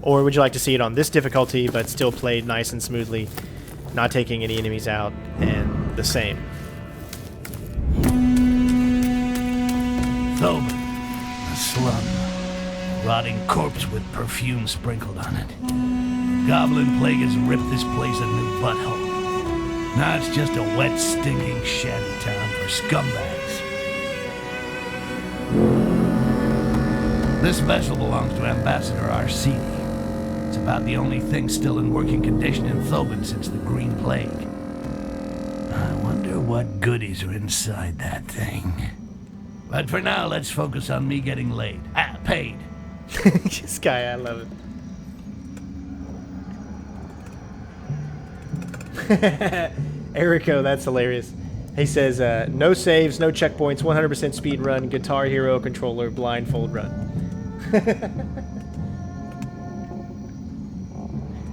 Speaker 1: Or would you like to see it on this difficulty, but still played nice and smoothly, not taking any enemies out, and the same?
Speaker 6: Thobin, a slum. A rotting corpse with perfume sprinkled on it. The goblin plague has ripped this place a new butthole. Now it's just a wet, stinking shanty town for scumbags. This vessel belongs to Ambassador Arsini. It's about the only thing still in working condition in Thobin since the Green Plague. I wonder what goodies are inside that thing. But for now, let's focus on me getting laid. Paid.
Speaker 1: This guy, I love it. Erico, that's hilarious. He says, no saves, no checkpoints, 100% speed run, Guitar Hero controller, blindfold run.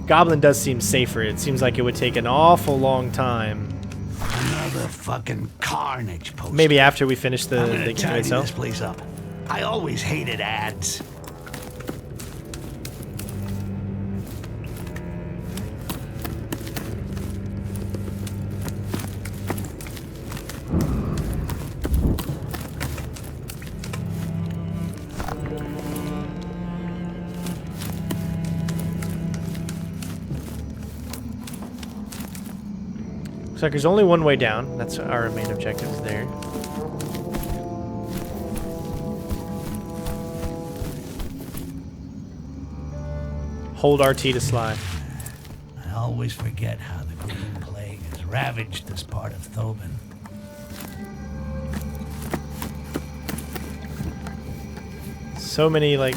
Speaker 1: Goblin does seem safer. It seems like it would take an awful long time.
Speaker 6: Another fucking carnage poster.
Speaker 1: Maybe after we finish the
Speaker 6: I'm gonna
Speaker 1: game
Speaker 6: tidy
Speaker 1: itself.
Speaker 6: this place up. I always hated ads.
Speaker 1: Looks like there's only one way down. That's our main objective is there. Hold RT to slide.
Speaker 6: I always forget how the Green Plague has ravaged this part of Thobin.
Speaker 1: So many, like...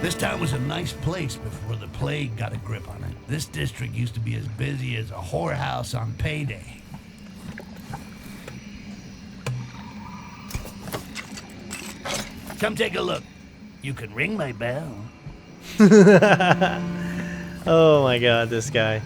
Speaker 6: This town was a nice place before the plague got a grip on it. This district used to be as busy as a whorehouse on payday. Come take a look. You can ring my bell.
Speaker 1: Oh my god, this guy.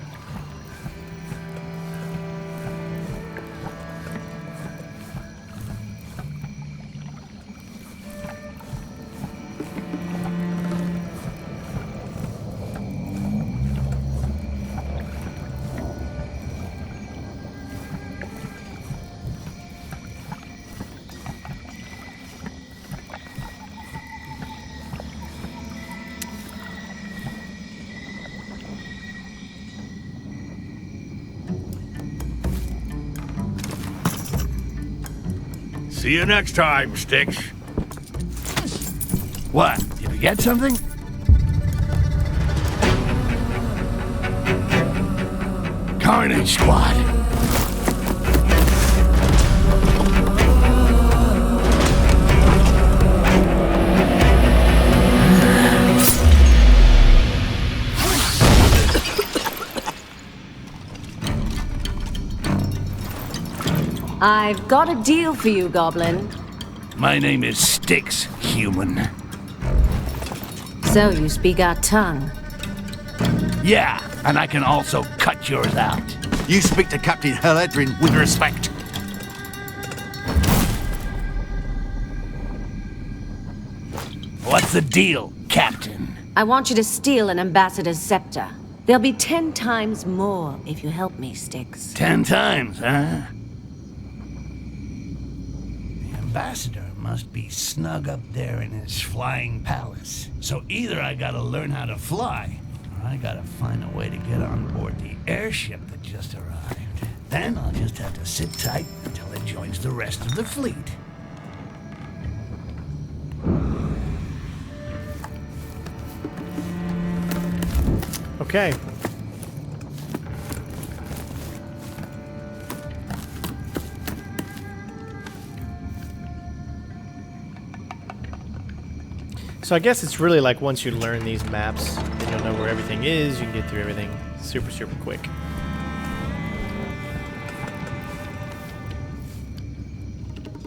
Speaker 2: See you next time, Styx.
Speaker 6: What? Did you get something? Carnage Squad.
Speaker 8: I've got a deal for you, Goblin.
Speaker 6: My name is Styx, human.
Speaker 8: So you speak our tongue.
Speaker 6: Yeah, and I can also cut yours out.
Speaker 4: You speak to Captain Heledrin with respect.
Speaker 6: What's the deal, Captain?
Speaker 8: I want you to steal an ambassador's scepter. There'll be 10 times more if you help me, Styx.
Speaker 6: 10 times, huh? The ambassador must be snug up there in his flying palace. So either I gotta learn how to fly, or I gotta find a way to get on board the airship that just arrived. Then I'll just have to sit tight until it joins the rest of the fleet.
Speaker 1: Okay. So I guess it's really like once you learn these maps, then you'll know where everything is, you can get through everything super, super quick.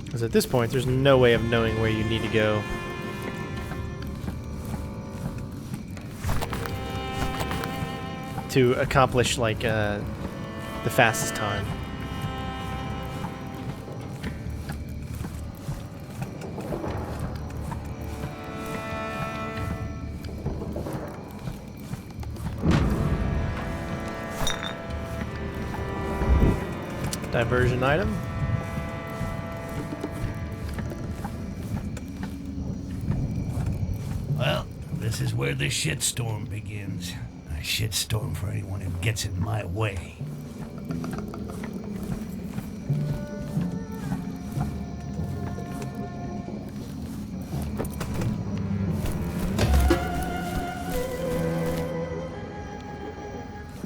Speaker 1: Because at this point, there's no way of knowing where you need to go. To accomplish, like, the fastest time. Diversion item.
Speaker 6: Well, this is where the shitstorm begins. A shitstorm for anyone who gets in my way.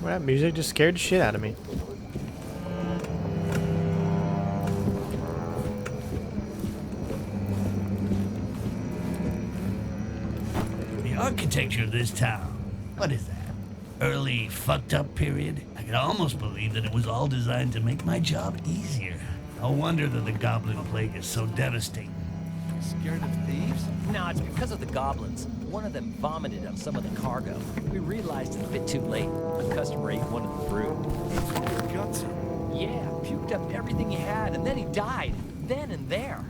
Speaker 1: Well, that music just scared the shit out of me.
Speaker 6: The architecture of this town, what is that? Early fucked up period? I could almost believe that it was all designed to make my job easier. No wonder that the goblin plague is so devastating.
Speaker 7: Scared of thieves? No, it's because of the goblins. One of them vomited on some of the cargo. We realized it a bit too late. A customer ate one of the fruit. Yeah, puked up everything he had, and then he died. Then and there.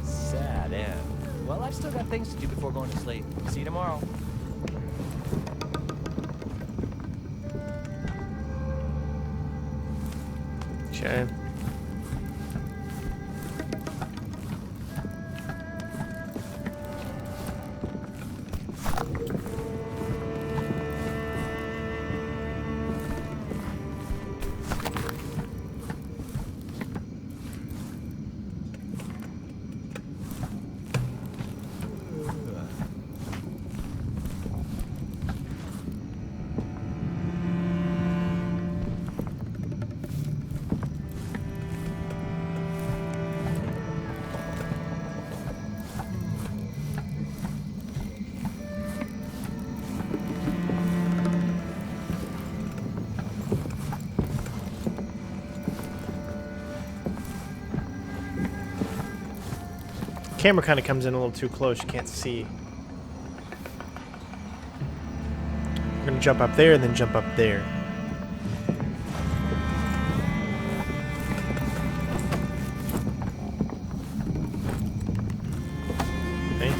Speaker 7: Sad end. Well, I've still got things to do before going to sleep. See you tomorrow.
Speaker 1: Okay. Camera kind of comes in a little too close, you can't see. We're gonna jump up there and then jump up there. Okay.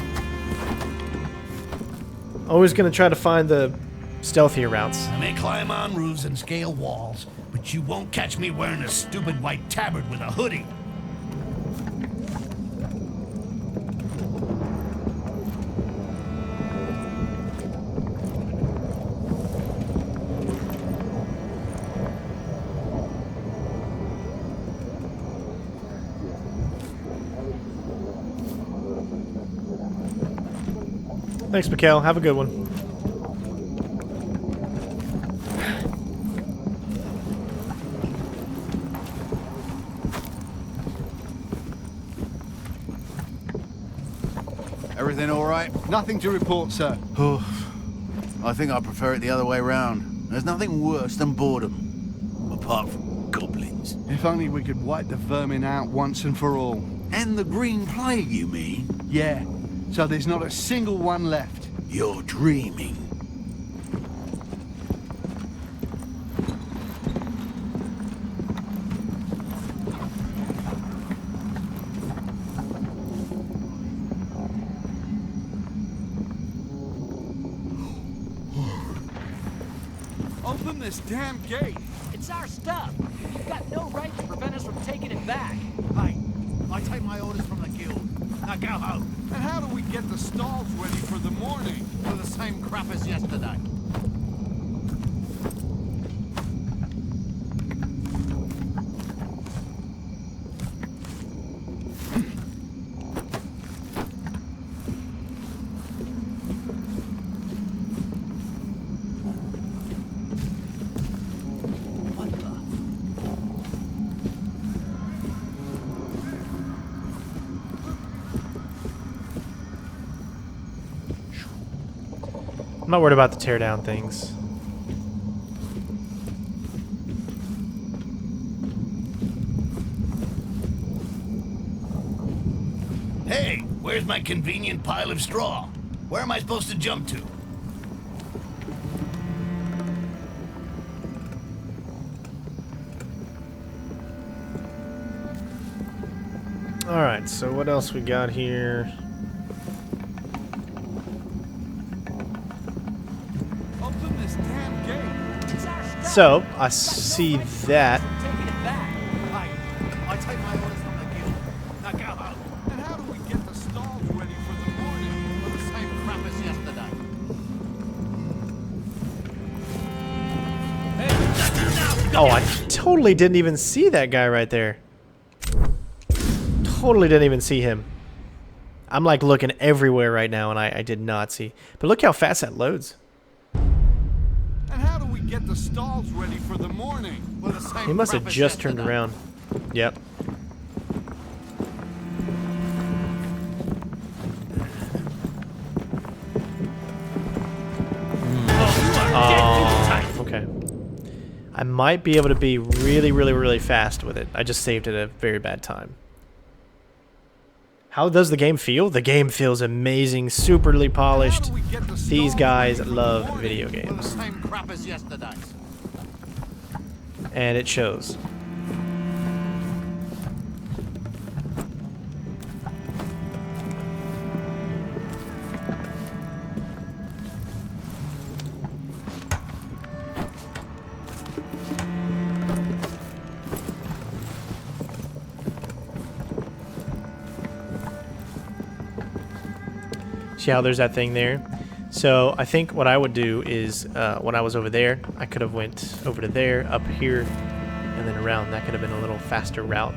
Speaker 1: Always gonna try to find the stealthier routes.
Speaker 6: I may climb on roofs and scale walls, but you won't catch me wearing a stupid white tabard with a hoodie.
Speaker 1: Thanks, Mikhail. Have a good one.
Speaker 4: Everything all right?
Speaker 5: Nothing to report, sir.
Speaker 4: Oh, I think I prefer it the other way round. There's nothing worse than boredom, apart from goblins.
Speaker 5: If only we could wipe the vermin out once and for all.
Speaker 4: And the green plague, you mean?
Speaker 5: Yeah, so there's not a single one left.
Speaker 4: You're dreaming.
Speaker 5: Open this damn gate!
Speaker 7: It's our stuff. You've got no right to prevent us from taking it back.
Speaker 4: Hey, I take my orders from the guild. Now go home.
Speaker 5: And how do we get the stalls ready for the morning?
Speaker 4: Do the same crap as yesterday.
Speaker 1: I'm not worried about the tear down things.
Speaker 6: Hey, where's my convenient pile of straw? Where am I supposed to jump to?
Speaker 1: Alright, so what else we got here?
Speaker 5: Open this damn gate!
Speaker 7: It's our stuff.
Speaker 1: So, I see that.
Speaker 7: Taking it back.
Speaker 4: Hey, I take my orders from the guild. Now go home.
Speaker 5: And how do we get the stalls ready for the morning?
Speaker 4: Do the same crap as yesterday.
Speaker 1: Oh, I totally didn't even see that guy right there. Totally didn't even see him. I'm like looking everywhere right now and I did not see. But look how fast that loads.
Speaker 5: And how do we get the stalls ready for the morning?
Speaker 4: Do the same
Speaker 1: He must have
Speaker 4: crap as
Speaker 1: just turned
Speaker 4: yesterday.
Speaker 1: around. Yep. Oh, okay. I might be able to be really, really, really fast with it. I just saved it at a very bad time. How does the game feel? The game feels amazing, superly polished. These guys love video
Speaker 4: Do the
Speaker 1: games.
Speaker 4: same crap as yesterday.
Speaker 1: And it shows. See how there's that thing there? So I think what I would do is when I was over there, I could have went over to there, up here, and then around. That could have been a little faster route.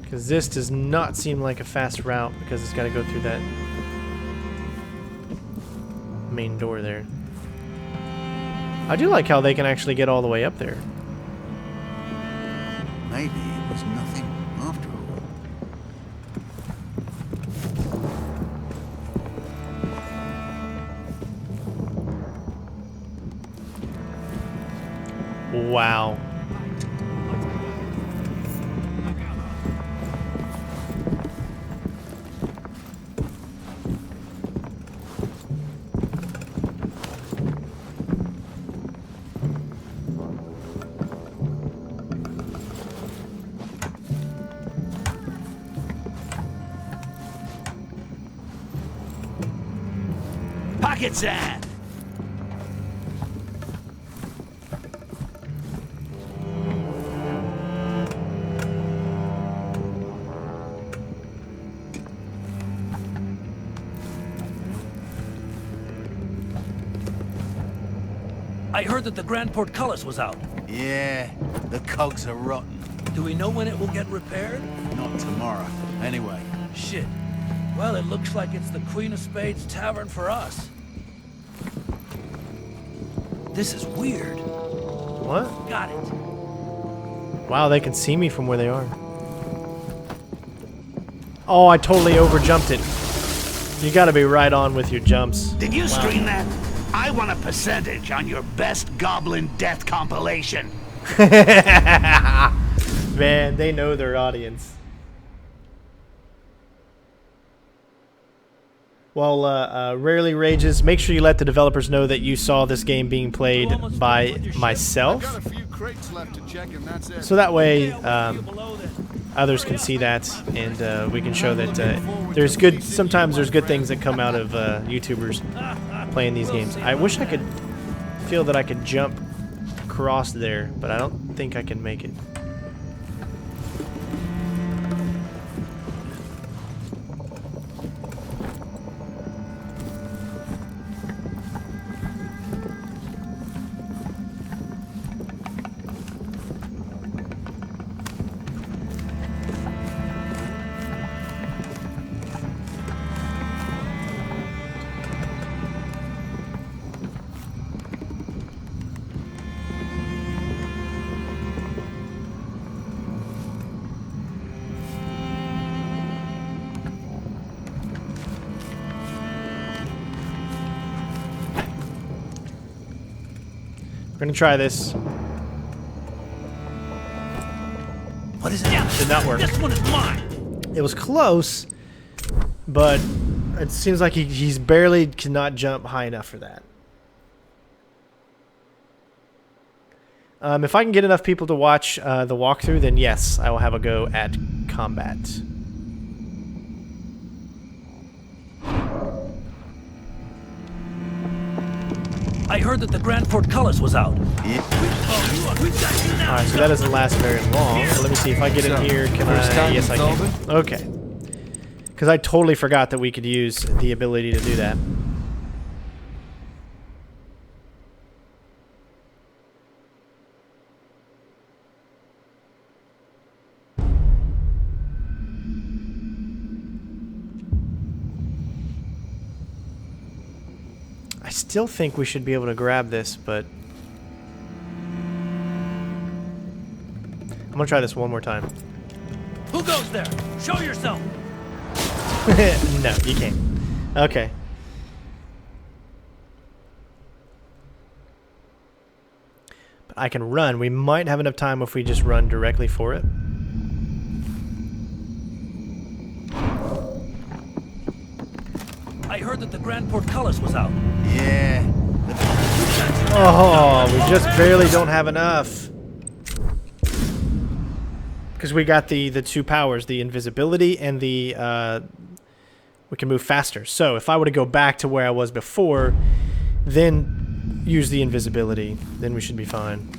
Speaker 1: Because this does not seem like a fast route because it's got to go through that main door there. I do like how they can actually get all the way up there.
Speaker 4: Maybe it was nothing after all.
Speaker 1: Wow.
Speaker 6: Pocket sand!
Speaker 9: I heard that the Grand Portcullis was out.
Speaker 4: Yeah, the cogs are rotten.
Speaker 9: Do we know when it will get repaired?
Speaker 4: Not tomorrow. Anyway,
Speaker 9: Shit. Well, it looks like it's the Queen of Spades tavern for us. This is weird.
Speaker 1: What?
Speaker 9: Got it.
Speaker 1: Wow, they can see me from where they are. Oh, I totally overjumped it. You gotta be right on with your jumps.
Speaker 6: Did you screen that? I want a percentage on your best goblin death compilation.
Speaker 1: Man, they know their audience. Well, Rarely Rages, make sure you let the developers know that you saw this game being played by myself.
Speaker 5: Got a few crates left to check, and that's it.
Speaker 1: So that way, others can see that, and we can show that Sometimes there's good things that come out of YouTubers playing these games. I wish I could feel that I could jump across there, but I don't think I can make it. We're gonna try this.
Speaker 9: What is it?
Speaker 1: Did not work.
Speaker 9: This one is mine.
Speaker 1: It was close, but it seems like he's barely cannot jump high enough for that. If I can get enough people to watch the walkthrough, then yes, I will have a go at combat.
Speaker 9: I heard that the Grand Portcullis was out.
Speaker 4: Yeah.
Speaker 1: Alright, so that doesn't last very long. So let me see if I get in here. Can I? Yes, I can. Okay. Because I totally forgot that we could use the ability to do that. I still think we should be able to grab this, but I'm gonna try this one more time.
Speaker 9: Who goes there? Show yourself.
Speaker 1: No, you can't. Okay. But I can run. We might have enough time if we just run directly for it.
Speaker 9: I heard that the Grand Portcullis was out.
Speaker 4: Yeah.
Speaker 1: Oh, we just barely don't have enough. Because we got the two powers, the invisibility and the we can move faster. So if I were to go back to where I was before, then use the invisibility, then we should be fine.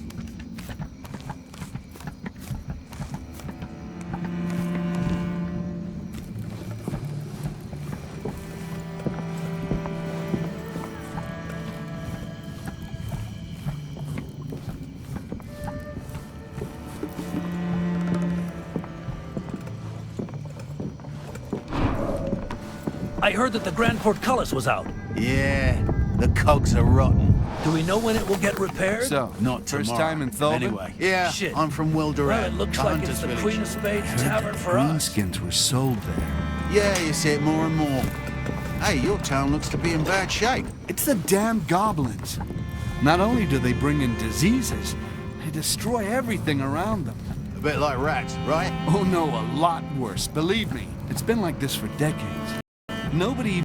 Speaker 9: I heard that the Grand Portcullis was out.
Speaker 4: Yeah, the cogs are rotten.
Speaker 9: Do we know when it will get repaired?
Speaker 5: So,
Speaker 4: Not tomorrow.
Speaker 5: first time in Thulban?
Speaker 4: Anyway, yeah,
Speaker 9: Shit.
Speaker 4: I'm from Wilderad.
Speaker 9: Well, it looks like it's the Queen of Spades Tavern for us.
Speaker 5: Greenskins were sold there.
Speaker 4: Yeah, you see it more and more. Hey, your town looks to be in bad shape.
Speaker 5: It's the damn goblins. Not only do they bring in diseases, they destroy everything around them.
Speaker 4: A bit like rats, right?
Speaker 5: Oh no, a lot worse. Believe me, it's been like this for decades. Nobody